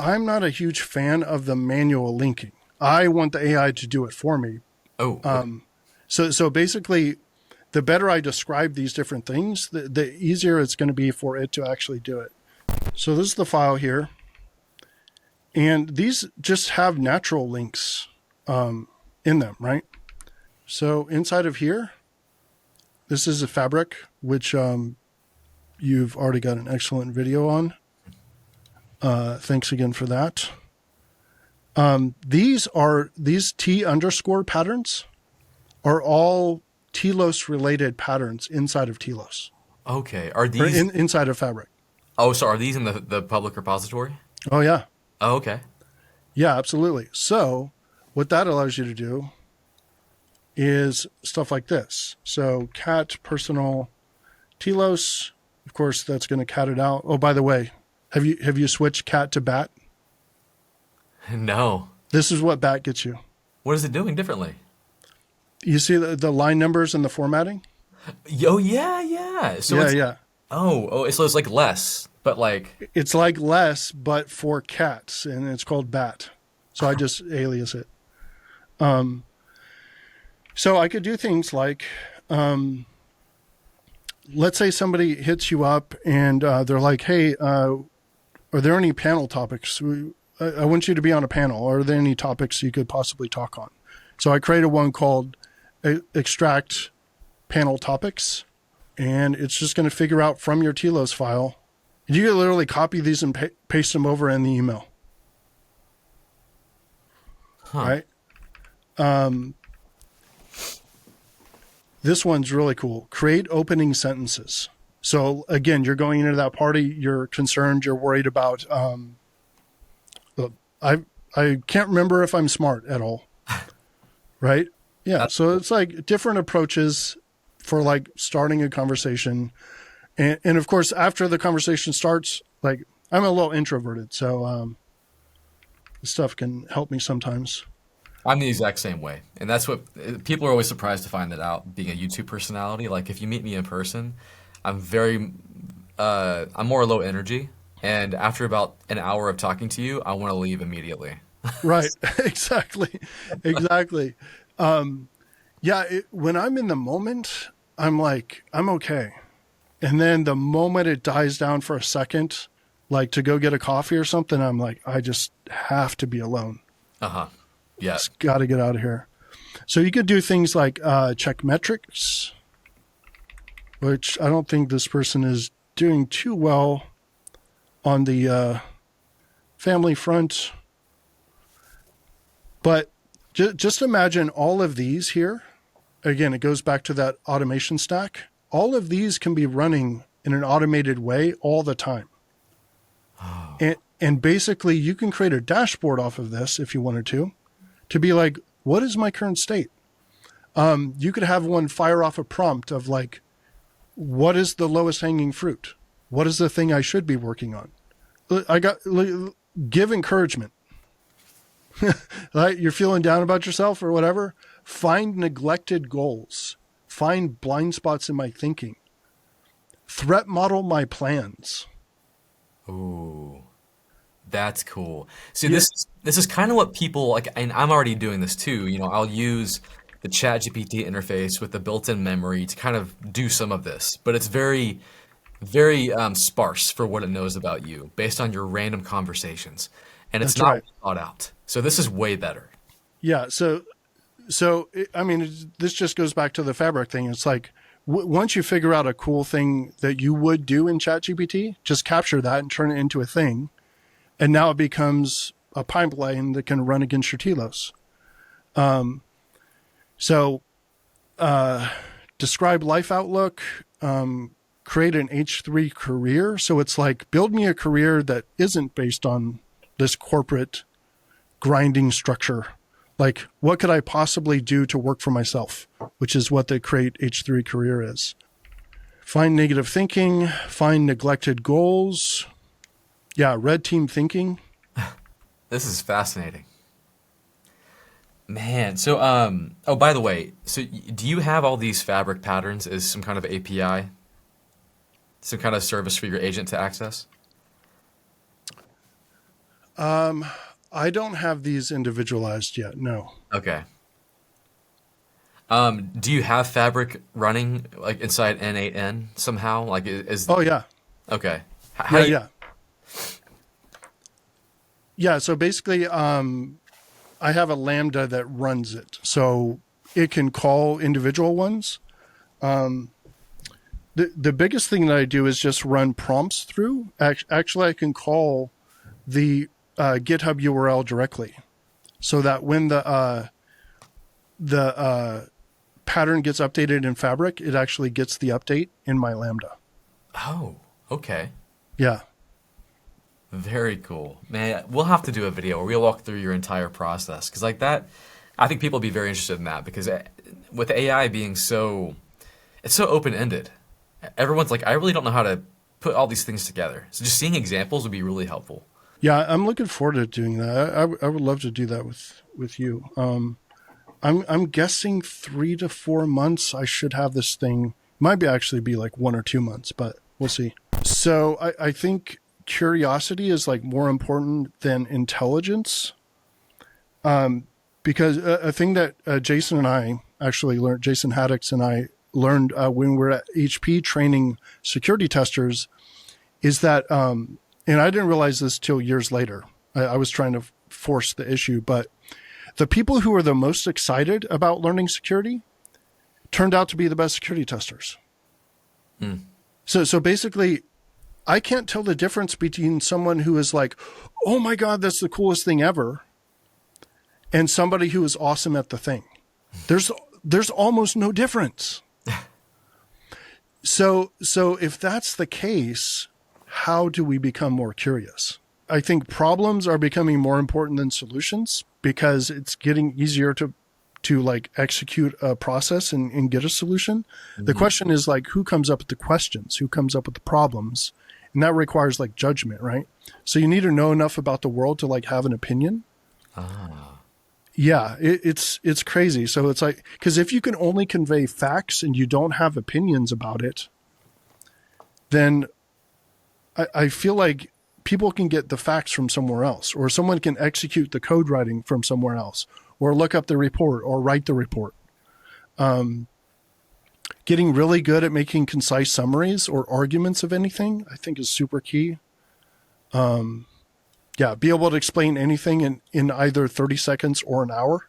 I'm not a huge fan of the manual linking. I want the AI to do it for me. Oh, okay. So basically, the better I describe these different things, the easier it's going to be for it to actually do it. So this is the file here. And these just have natural links in them, right? So inside of here, this is a fabric, which you've already got an excellent video on. Thanks again for that. These T underscore patterns are all Telos related patterns inside of Telos Okay. Are or these, inside of Fabric. oh, so are these in the public repository? Oh yeah. Oh, okay. Yeah, absolutely. So what that allows you to do is stuff like this. So cat personal Telos, of course, that's going to cat it out. Oh, by the way, have you switched cat to bat? No. This is what bat gets you. What is it doing differently? You see the line numbers and the formatting? Oh, yeah, yeah. So Yeah, it's, yeah. so it's like less, but like, It's like less, but for cats, and it's called bat. So I just alias it. So I could do things like, let's say somebody hits you up and they're like, hey, are there any panel topics? I want you to be on a panel. Are there any topics you could possibly talk on? So I created one called extract panel topics, and it's just going to figure out from your Telos file. You can literally copy these and paste them over in the email. huh. Right? This one's really cool. Create opening sentences. So again, you're going into that party, you're concerned, you're worried about, I can't remember if I'm smart at all. Right? Yeah. That's So cool. it's like different approaches for like starting a conversation. And of course, after the conversation starts, like I'm a little introverted. So this stuff can help me sometimes. I'm the exact same way. And that's what people are always surprised to find that out being a YouTube personality. Like if you meet me in person, I'm more low energy. And after about an hour of talking to you, I want to leave immediately. Right. Exactly. Exactly. Yeah. When I'm in the moment, I'm like, I'm okay. And then the moment it dies down for a second, like to go get a coffee or something, I'm like, I just have to be alone. Uh-huh. Yeah. Just got to get out of here. So you could do things like check metrics, which I don't think this person is doing too well on the family front. But just imagine all of these here. Again, it goes back to that automation stack. All of these can be running in an automated way all the time. And basically, you can create a dashboard off of this if you wanted to be like, what is my current state? You could have one fire off a prompt of like, what is the lowest hanging fruit? What is the thing I should be working on? Give encouragement. Right? You're feeling down about yourself or whatever. Find neglected goals. Find blind spots in my thinking. Threat model my plans. Ooh, that's cool. See, Yeah. this is kind of what people like, and I'm already doing this too. You know, I'll use the ChatGPT interface with the built-in memory to kind of do some of this, but it's very very sparse for what it knows about you based on your random conversations, and it's That's not right. thought out. So this is way better. Yeah. I mean, this just goes back to the fabric thing. It's like once you figure out a cool thing that you would do in ChatGPT, just capture that and turn it into a thing, and now it becomes a pipeline that can run against your Telos. So, describe life outlook. Create an H3 career. So it's like build me a career that isn't based on this corporate grinding structure. Like, what could I possibly do to work for myself, which is what the Create H3 career is. Find negative thinking, find neglected goals. Yeah, red team thinking. This is fascinating. Man, so oh, by the way, so do you have all these fabric patterns as some kind of API, some kind of service for your agent to access? I don't have these individualized yet. No. Okay. Do you have fabric running like inside N8N somehow? Like is Oh yeah. okay. How Yeah, you yeah. Yeah, so basically I have a Lambda that runs it. So it can call individual ones. The biggest thing that I do is just run prompts through. Actually, I can call the GitHub URL directly, so that when the pattern gets updated in Fabric, it actually gets the update in my Lambda. Oh, okay. Yeah, Very cool. Man, we'll have to do a video where we'll walk through your entire process because like that, I think people will be very interested in that because with AI being so, it's so open-ended. Everyone's like, I really don't know how to put all these things together. So just seeing examples would be really helpful. yeah. I'm looking forward to doing that. I would love to do that with you. I'm guessing 3 to 4 months. I should have this thing. Might be actually be like 1 or 2 months, but we'll see. So I think curiosity is like more important than intelligence. Because a thing that Jason and I actually learned, Jason Haddix and I learned when we were at HP training security testers, is that, and I didn't realize this till years later. I was trying to force the issue, but the people who were the most excited about learning security turned out to be the best security testers. Hmm. So basically, I can't tell the difference between someone who is like, oh my God, that's the coolest thing ever, and somebody who is awesome at the thing. There's almost no difference. So if that's the case, how do we become more curious? I think problems are becoming more important than solutions because it's getting easier to like execute a process and get a solution. The question is like, who comes up with the questions? Who comes up with the problems? And that requires like judgment, right? So you need to know enough about the world to like have an opinion. Yeah, it's crazy. So it's like, because if you can only convey facts and you don't have opinions about it, then I feel like people can get the facts from somewhere else, or someone can execute the code writing from somewhere else, or look up the report or write the report. Getting really good at making concise summaries or arguments of anything, I think is super key. Yeah, be able to explain anything in either 30 seconds or an hour.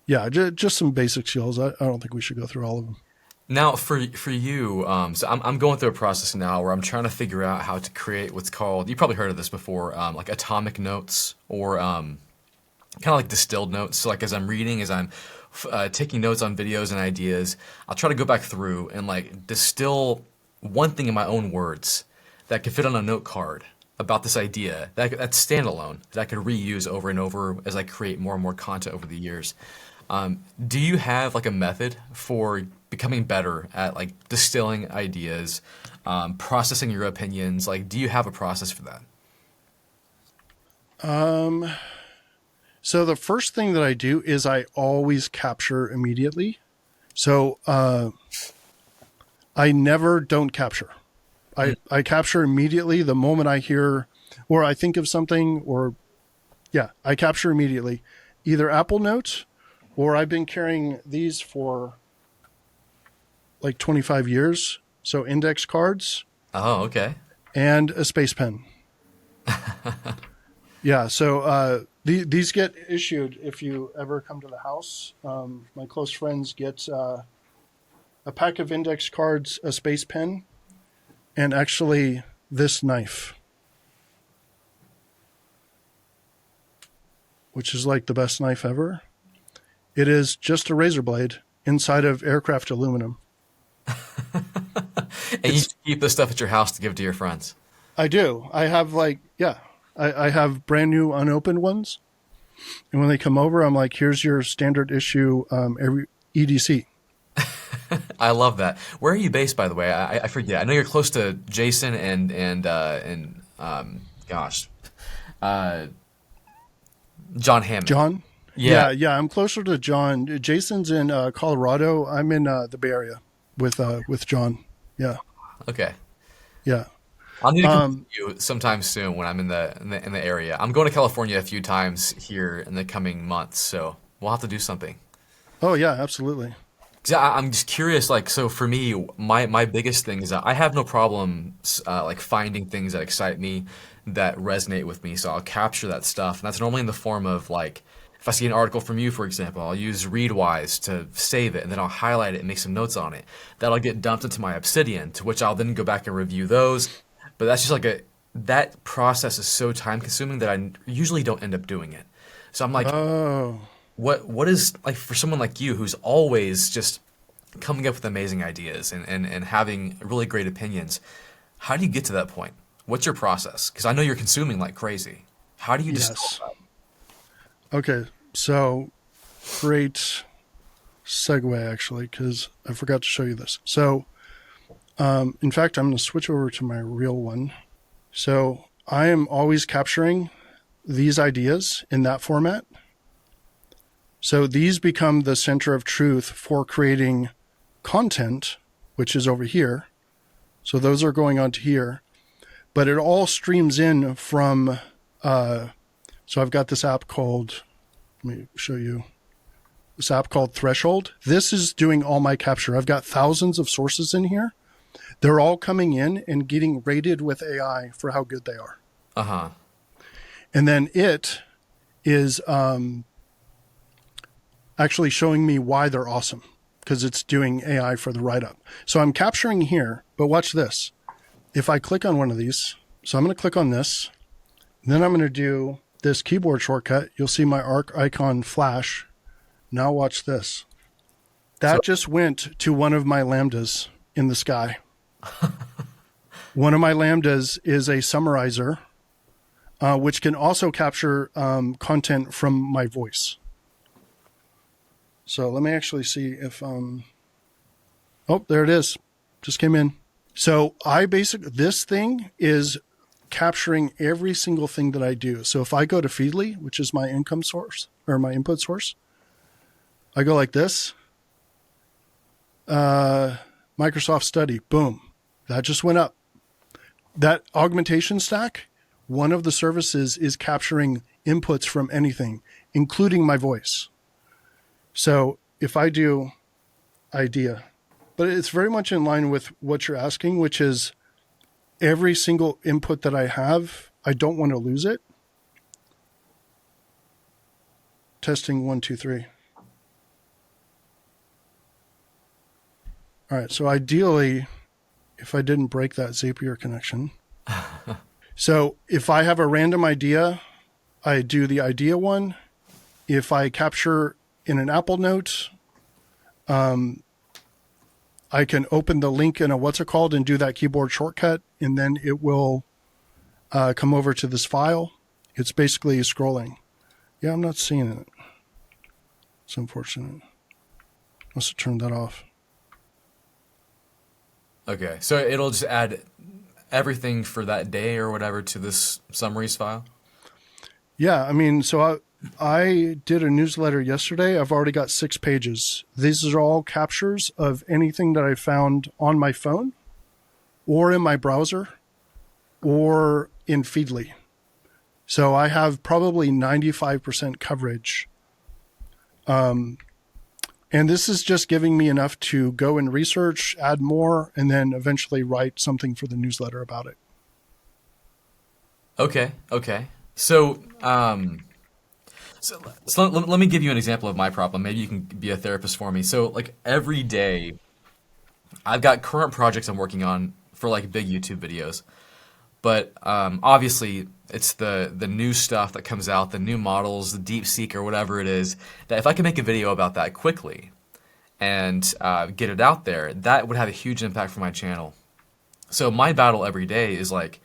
Yeah, just some basic skills. I don't think we should go through all of them. Now, for you, so I'm going through a process now where I'm trying to figure out how to create what's called, you probably heard of this before, like atomic notes or kind of like distilled notes. So like as I'm reading, as I'm taking notes on videos and ideas, I'll try to go back through and like distill one thing in my own words that could fit on a note card about this idea that's standalone that I could reuse over and over as I create more and more content over the years. Do you have like a method for becoming better at like distilling ideas, processing your opinions? Like, do you have a process for that? So the first thing that I do is I always capture immediately. So I never don't capture. I capture immediately the moment I hear or I think of something, or yeah, I capture immediately. Either Apple Notes, or I've been carrying these for like 25 years. So index cards Oh, okay. and a space pen. Yeah. So these get issued if you ever come to the house. My close friends get a pack of index cards, a space pen, and actually this knife, which is like the best knife ever. It is just a razor blade inside of aircraft aluminum. And you keep this stuff at your house to give to your friends. I do. I have I have brand new unopened ones. And when they come over, I'm like, here's your standard issue every EDC. I love that. Where are you based, by the way? I forget. I know you're close to Jason and gosh, uh, John Hammond. John? Yeah. Yeah. I'm closer to John. Jason's in Colorado. I'm in the Bay Area with John. Yeah. Okay. Yeah. I'll need to come to you sometime soon when I'm in the area. I'm going to California a few times here in the coming months, so we'll have to do something. Oh, yeah, absolutely. 'Cause I'm just curious, like, so for me, my biggest thing is that I have no problem like finding things that excite me, that resonate with me. So I'll capture that stuff, and that's normally in the form of like, if I see an article from you, for example, I'll use Readwise to save it, and then I'll highlight it and make some notes on it. That'll get dumped into my Obsidian, to which I'll then go back and review those. But that's just like that process is so time consuming that I usually don't end up doing it. So I'm like, Oh, what is like for someone like you who's always just coming up with amazing ideas and having really great opinions, how do you get to that point? What's your process? Because I know you're consuming like crazy. How do you yes. distill that? Okay. So great segue, actually, because I forgot to show you this. So, in fact, I'm going to switch over to my real one. So I am always capturing these ideas in that format. So these become the center of truth for creating content, which is over here. So those are going on to here, but it all streams in from, so I've got this app called, let me show you this app called Threshold. This is doing all my capture. I've got thousands of sources in here. They're all coming in and getting rated with AI for how good they are. Uh-huh. And then it is actually showing me why they're awesome, because it's doing AI for the write-up. So I'm capturing here, but watch this. If I click on one of these, so I'm going to click on this, then I'm going to do this keyboard shortcut. You'll see my arc icon flash. Now watch this. That just went to one of my lambdas in the sky. One of my lambdas is a summarizer, which can also capture content from my voice. So let me actually see if, oh, there it is. Just came in. So this thing is capturing every single thing that I do. So if I go to Feedly, which is my income source or my input source, I go like this, Microsoft Study, boom, that just went up. That augmentation stack, one of the services is capturing inputs from anything, including my voice. So if I do idea, but it's very much in line with what you're asking, which is every single input that I have, I don't want to lose it. Testing 1, 2, 3. All right. So ideally, if I didn't break that Zapier connection. So if I have a random idea, I do the idea one. If I capture in an Apple Note, I can open the link in a what's it called and do that keyboard shortcut, and then it will come over to this file. It's basically scrolling. Yeah, I'm not seeing it. It's unfortunate. Must have turned that off. Okay, so it'll just add everything for that day or whatever to this summaries file? Yeah, I mean, so I did a newsletter yesterday. I've already got 6 pages. These are all captures of anything that I found on my phone or in my browser or in Feedly. So I have probably 95% coverage And this is just giving me enough to go and research, add more, and then eventually write something for the newsletter about it. Okay, okay. So let me give you an example of my problem. Maybe you can be a therapist for me. So like every day, I've got current projects I'm working on for like big YouTube videos. But obviously, it's the new stuff that comes out, the new models, the DeepSeek or whatever it is, that if I can make a video about that quickly and get it out there, that would have a huge impact for my channel. So my battle every day is like,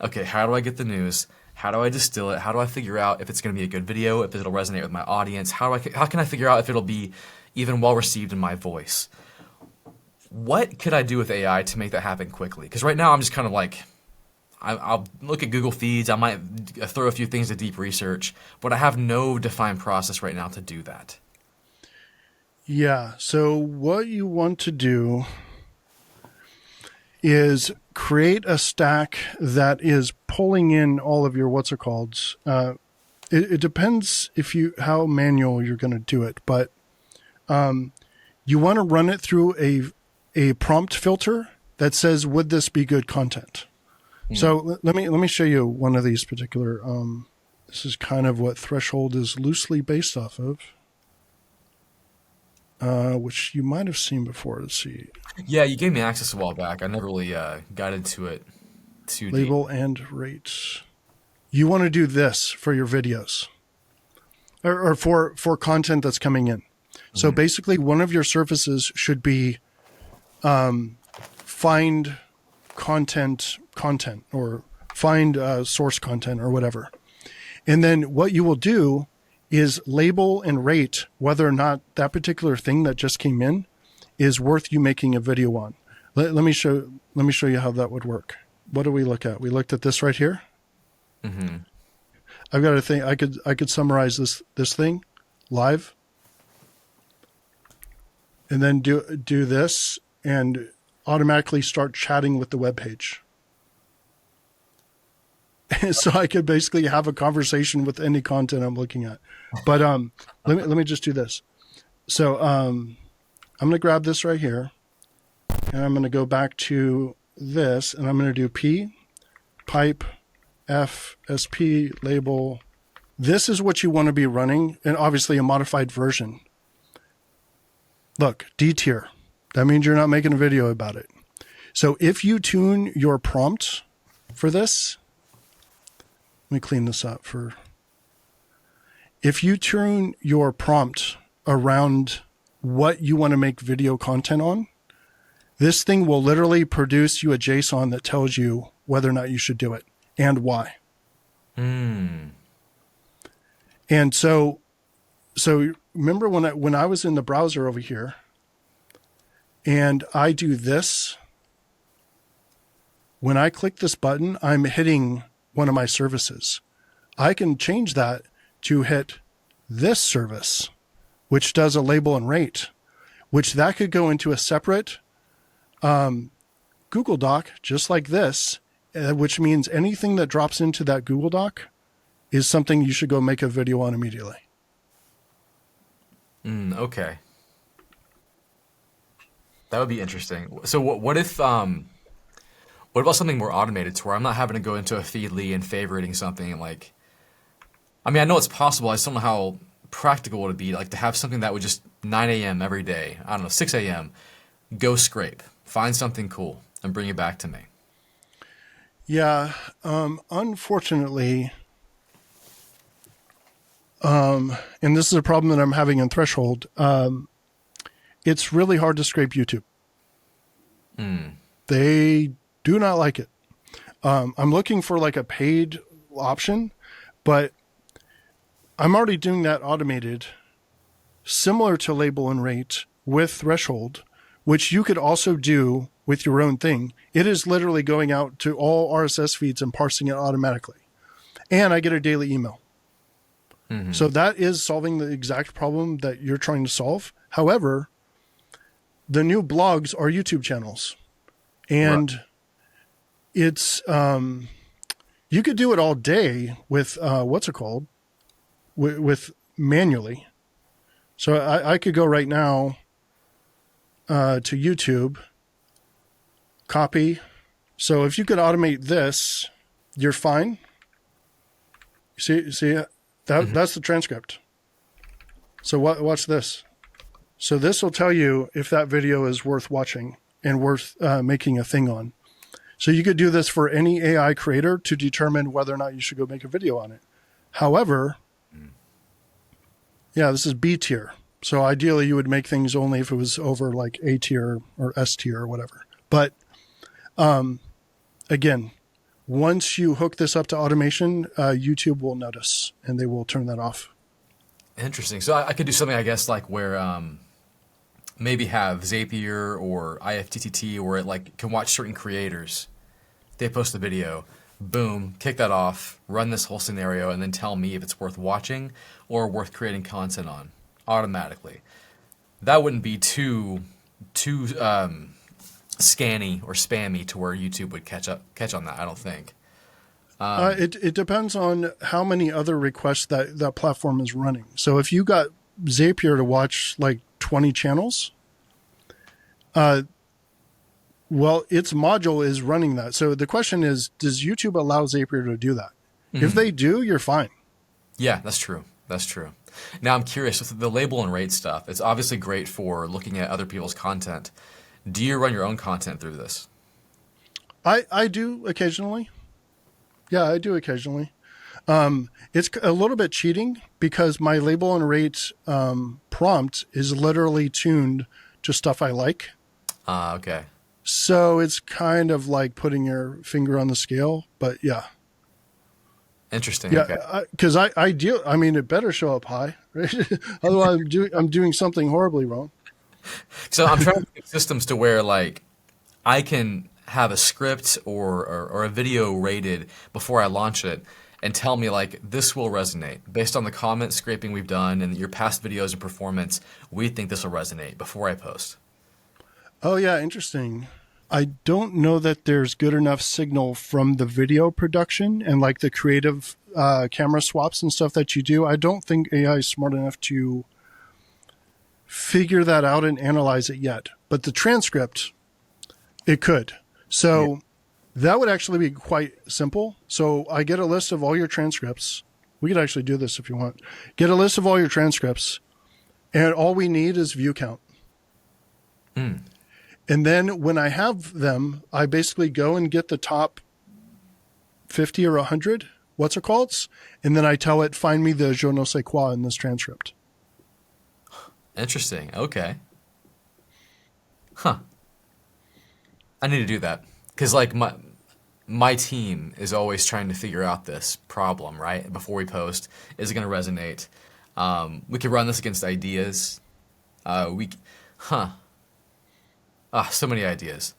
okay, how do I get the news? How do I distill it? How do I figure out if it's going to be a good video, if it'll resonate with my audience? How can I figure out if it'll be even well received in my voice? What could I do with AI to make that happen quickly? Because right now I'm just kind of like, I'll look at Google Feeds, I might throw a few things to deep research, but I have no defined process right now to do that. Yeah. So what you want to do is create a stack that is pulling in all of your what's it called. It depends how manual you're going to do it, but you want to run it through a prompt filter that says, would this be good content? So let me show you one of these particular. This is kind of what Threshold is loosely based off of, which you might have seen before. Let's see, Yeah, you gave me access a while back. I never really got into it too deep. label and rates. You want to do this for your videos, or for content that's coming in. So basically, one of your services should be find content or find source content or whatever. And then what you will do is label and rate whether or not that particular thing that just came in is worth you making a video on. Let me show you how that would work. What do we look at? We looked at this right here. Mm-hmm. I've got a thing. I could summarize this thing live, and then do this and automatically start chatting with the web page. So I could basically have a conversation with any content I'm looking at. But let me just do this. So I'm going to grab this right here, and I'm going to go back to this, and I'm going to do P, pipe, F, SP, label. This is what you want to be running, and obviously a modified version. Look, D tier. That means you're not making a video about it. So if you tune your prompt for this, let me clean this up if you tune your prompt around what you want to make video content on, this thing will literally produce you a JSON that tells you whether or not you should do it and why. And so remember when I was in the browser over here and I do this, when I click this button, I'm hitting one of my services. I can change that to hit this service, which does a label and rate, which that could go into a separate Google Doc, just like this, which means anything that drops into that Google Doc is something you should go make a video on immediately. Okay. That would be interesting. So what if what about something more automated to where I'm not having to go into a Feedly and favoriting something and like, I mean, I know it's possible. I just don't know how practical it would be, like to have something that would just 9 a.m. every day, I don't know, 6 a.m., go scrape, find something cool, and bring it back to me. Yeah, unfortunately, and this is a problem that I'm having in Threshold, it's really hard to scrape YouTube. They do not like it. I'm looking for like a paid option, but I'm already doing that automated, similar to label and rate with Threshold, which you could also do with your own thing. It is literally going out to all RSS feeds and parsing it automatically. And I get a daily email. So that is solving the exact problem that you're trying to solve. However, the new blogs are YouTube channels. And it's, you could do it all day with, with manually. So I could go right now to YouTube, copy. So if you could automate this, you're fine. See Hmm. that's the transcript. So watch this. So this will tell you if that video is worth watching and worth making a thing on. So you could do this for any AI creator to determine whether or not you should go make a video on it. However, yeah, this is B tier. So ideally you would make things only if it was over like A tier or S tier or whatever. But again, once you hook this up to automation, YouTube will notice and they will turn that off. Interesting. So I could do something, I guess, like where maybe have Zapier or IFTTT where it like can watch certain creators. They post a video, boom, kick that off, run this whole scenario, and then tell me if it's worth watching or worth creating content on automatically. That wouldn't be too scanny or spammy to where YouTube would catch on that. I don't think. It depends on how many other requests that platform is running. So if you got Zapier to watch like 20 channels, well, its module is running that. So the question is, does YouTube allow Zapier to do that? If they do, you're fine. Yeah, that's true. That's true. Now I'm curious with the label and rate stuff. It's obviously great for looking at other people's content. Do you run your own content through this? I do occasionally. Yeah, I do occasionally. It's a little bit cheating because my label and rate prompt is literally tuned to stuff I like. Okay. So it's kind of like putting your finger on the scale. But yeah. Interesting. Okay. Yeah, because I deal. I mean, it better show up high, right? Otherwise, I'm doing something horribly wrong. So I'm trying to make systems to where like I can have a script or a video rated before I launch it and tell me like this will resonate based on the comment scraping we've done and your past videos and performance. We think this will resonate before I post. Oh yeah, interesting. I don't know that there's good enough signal from the video production and like the creative camera swaps and stuff that you do. I don't think AI is smart enough to figure that out and analyze it yet. But the transcript, it could. So that would actually be quite simple. So I get a list of all your transcripts. We could actually do this if you want. Get a list of all your transcripts, and all we need is view count. And then when I have them, I basically go and get the top 50 or 100 what's it called, and then I tell it, find me the je ne sais quoi in this transcript. Interesting. Okay. Huh. I need to do that because like my team is always trying to figure out this problem right before we post. Is it going to resonate? We could run this against ideas. We, huh? Ah, so many ideas.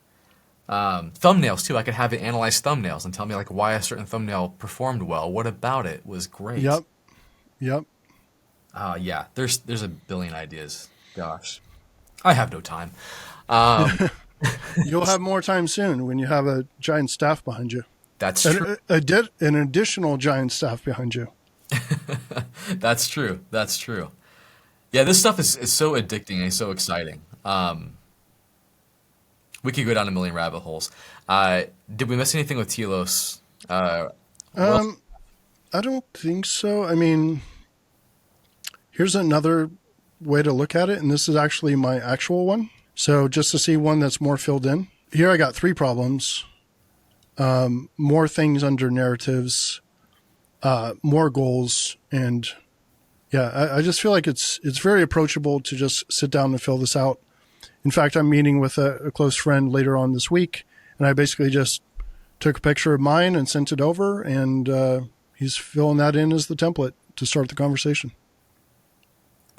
Thumbnails too. I could have it analyze thumbnails and tell me like why a certain thumbnail performed well. What about it was great? Yep. Yep. Yeah. There's a billion ideas. Gosh, I have no time. You'll have more time soon when you have a giant staff behind you. That's true. An additional giant staff behind you. That's true. That's true. Yeah, this stuff is so addicting and so exciting. We could go down a million rabbit holes. Did we miss anything with Telos? Well, I don't think so. I mean, here's another way to look at it, and this is actually my actual one. So just to see one that's more filled in. Here I got 3 problems. More things under narratives, more goals, and yeah, I just feel like it's very approachable to just sit down and fill this out. In fact, I'm meeting with a close friend later on this week, and I basically just took a picture of mine and sent it over, and he's filling that in as the template to start the conversation.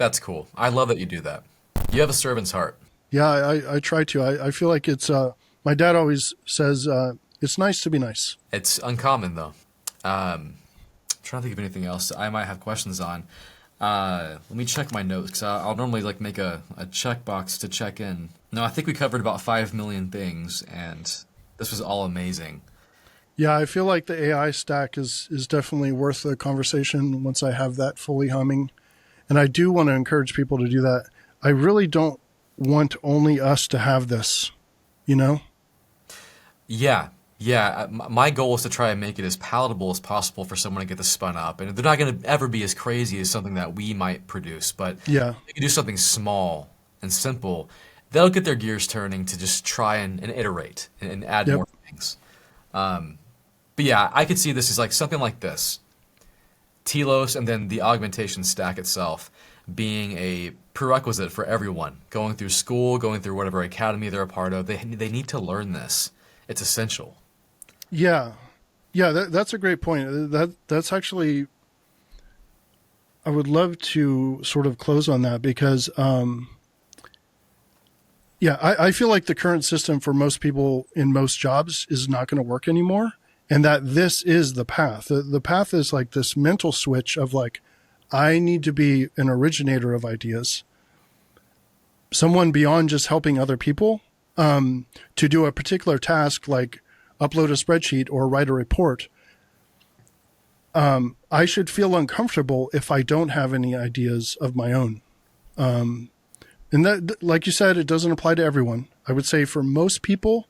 that's cool. I love that you do that. You have a servant's heart. Yeah, I try to. I feel like it's, my dad always says, it's nice to be nice. It's uncommon though. Trying to think of anything else I might have questions on. Let me check my notes because I'll normally like make a checkbox to check in. No, I think we covered about 5 million things, and this was all amazing. Yeah, I feel like the AI stack is definitely worth the conversation once I have that fully humming. And I do want to encourage people to do that. I really don't want only us to have this, you know? Yeah, yeah. My goal is to try and make it as palatable as possible for someone to get this spun up, and they're not going to ever be as crazy as something that we might produce, but Yeah. they can do something small and simple. They'll get their gears turning to just try and iterate and add Yep. more things. But yeah, I could see this as like something like this. Telos and then the augmentation stack itself being a prerequisite for everyone going through school, going through whatever academy they're a part of. They need to learn this. It's essential. Yeah. Yeah, that's a great point. That's actually, I would love to sort of close on that because, yeah, I feel like the current system for most people in most jobs is not going to work anymore. And that this is the path. The path is like this mental switch of like, I need to be an originator of ideas, someone beyond just helping other people to do a particular task like upload a spreadsheet or write a report. I should feel uncomfortable if I don't have any ideas of my own. And that, like you said, it doesn't apply to everyone. I would say for most people,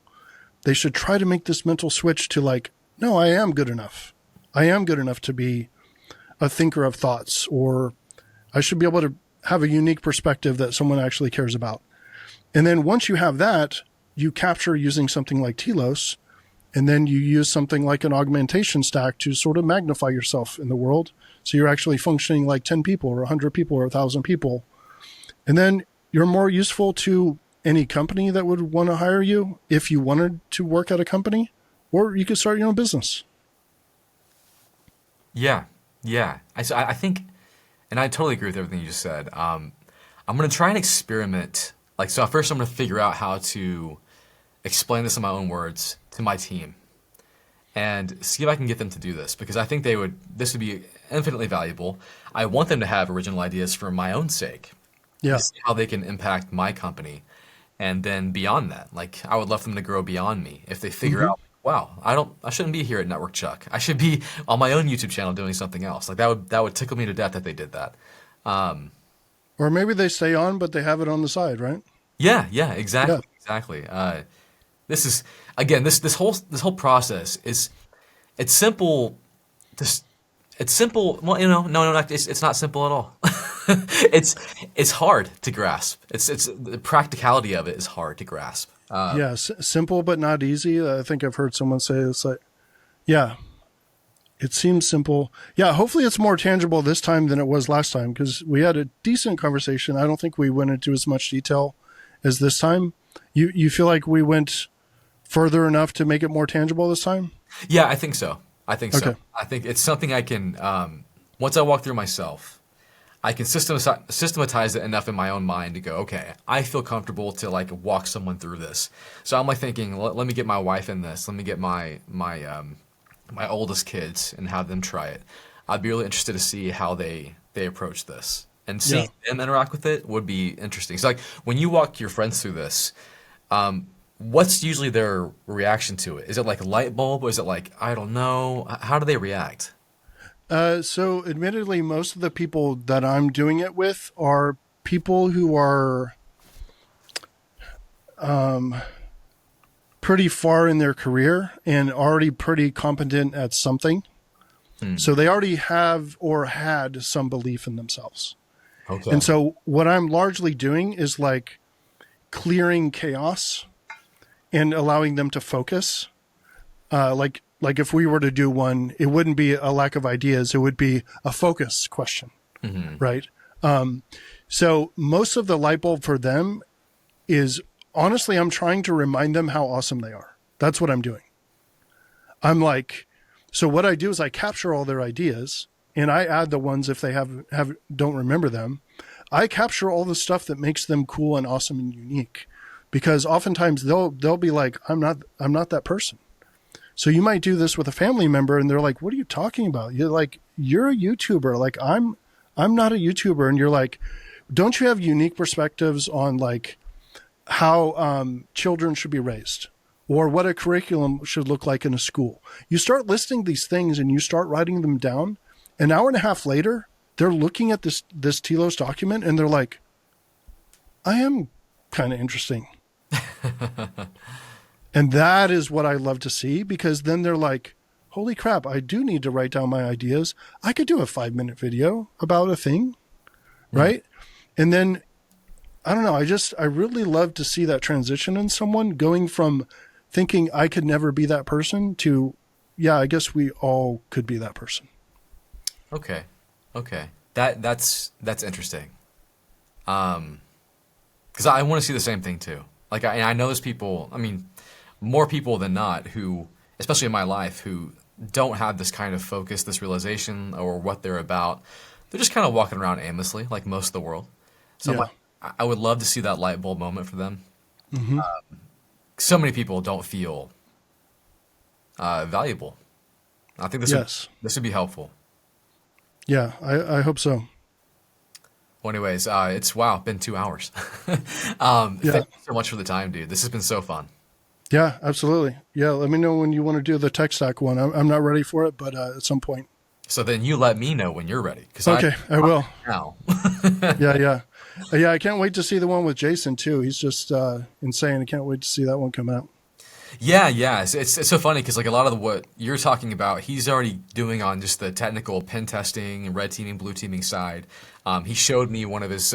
they should try to make this mental switch to like, no, I am good enough. I am good enough to be a thinker of thoughts, or I should be able to have a unique perspective that someone actually cares about. And then once you have that, you capture using something like Telos, and then you use something like an augmentation stack to sort of magnify yourself in the world. So you're actually functioning like 10 people or 100 people or 1,000 people. And then you're more useful to any company that would want to hire you if you wanted to work at a company, or you could start your own business. Yeah, yeah. I think, and I totally agree with everything you just said. I'm going to try and experiment. Like, so first I'm going to figure out how to explain this in my own words to my team and see if I can get them to do this, because I think this would be infinitely valuable. I want them to have original ideas for my own sake, Yeah. to see how they can impact my company. And then beyond that, like I would love them to grow beyond me if they figure out, wow, I shouldn't be here at NetworkChuck. I should be on my own YouTube channel doing something else. Like that would tickle me to death if they did that. Or maybe they stay on, but they have it on the side, right? Yeah, exactly, Yeah. exactly. This is again this whole process is it's simple. Just it's simple. Well, no, it's not simple at all. it's hard to grasp. It's the practicality of it is hard to grasp. Yeah. Simple, but not easy. I think I've heard someone say it's like, yeah, it seems simple. Yeah. Hopefully it's more tangible this time than it was last time, because we had a decent conversation. I don't think we went into as much detail as this time. You feel like we went further enough to make it more tangible this time? Yeah, I think so. I think so. Okay. I think it's something I can once I walk through myself, I can systematize it enough in my own mind to go, okay, I feel comfortable to like walk someone through this. So I'm like thinking, let me get my wife in this. Let me get my oldest kids and have them try it. I'd be really interested to see how they approach this, and seeing them interact with it would be interesting. So like when you walk your friends through this, what's usually their reaction to it? Is it like a light bulb, or is it like, I don't know? How do they react? So admittedly, most of the people that I'm doing it with are people who are pretty far in their career and already pretty competent at something. So they already have or had some belief in themselves. Okay. And so what I'm largely doing is like clearing chaos and allowing them to focus. Like if we were to do one, it wouldn't be a lack of ideas. It would be a focus question, right? So most of the light bulb for them is, honestly, I'm trying to remind them how awesome they are. That's what I'm doing. I'm like, so what I do is I capture all their ideas and I add the ones if they don't remember them. I capture all the stuff that makes them cool and awesome and unique, because oftentimes they'll be like, I'm not that person. So you might do this with a family member and they're like, what are you talking about? You're like, you're a YouTuber. Like I'm not a YouTuber. And you're like, don't you have unique perspectives on like how children should be raised, or what a curriculum should look like in a school? You start listing these things and you start writing them down. An hour and a half later, they're looking at this Telos document and they're like, I am kind of interesting. And that is what I love to see, because then they're like, holy crap, I do need to write down my ideas. I could do a 5-minute video about a thing, right? And then, I don't know, I really love to see that transition in someone going from thinking I could never be that person to, yeah, I guess we all could be that person. Okay. That's interesting. Because I want to see the same thing too. Like I know there's people, I mean, more people than not who, especially in my life, who don't have this kind of focus, this realization, or what they're about. They're just kind of walking around aimlessly, like most of the world. So Yeah. I would love to see that light bulb moment for them. Mm-hmm. So many people don't feel valuable. I think this would be helpful. Yeah, I hope so. Well, anyways, it's been 2 hours. Thank you so much for the time, dude. This has been so fun. Yeah, absolutely. Yeah, let me know when you want to do the tech stack one. I'm not ready for it, but at some point. So then you let me know when you're ready. Okay, I will. Now. Yeah. I can't wait to see the one with Jason too. He's just insane. I can't wait to see that one come out. Yeah. It's so funny because like a lot of what you're talking about, he's already doing on just the technical pen testing and red teaming, blue teaming side. He showed me one of his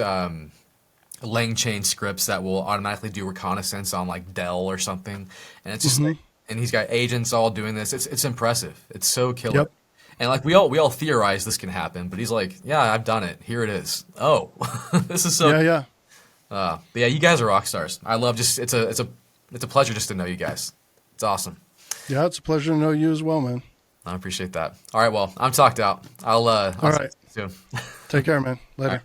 lang chain scripts that will automatically do reconnaissance on like Dell or something, and it's just like, and he's got agents all doing this. It's impressive. It's so killer. Yep. And like we all theorize this can happen, but he's like, yeah, I've done it. Here it is. Oh, this is so. Yeah. But yeah, you guys are rock stars. I love it's a pleasure just to know you guys. It's awesome. Yeah, it's a pleasure to know you as well, man. I appreciate that. All right, well, I'm talked out. I'll all right. see you soon. Take care, man. Later.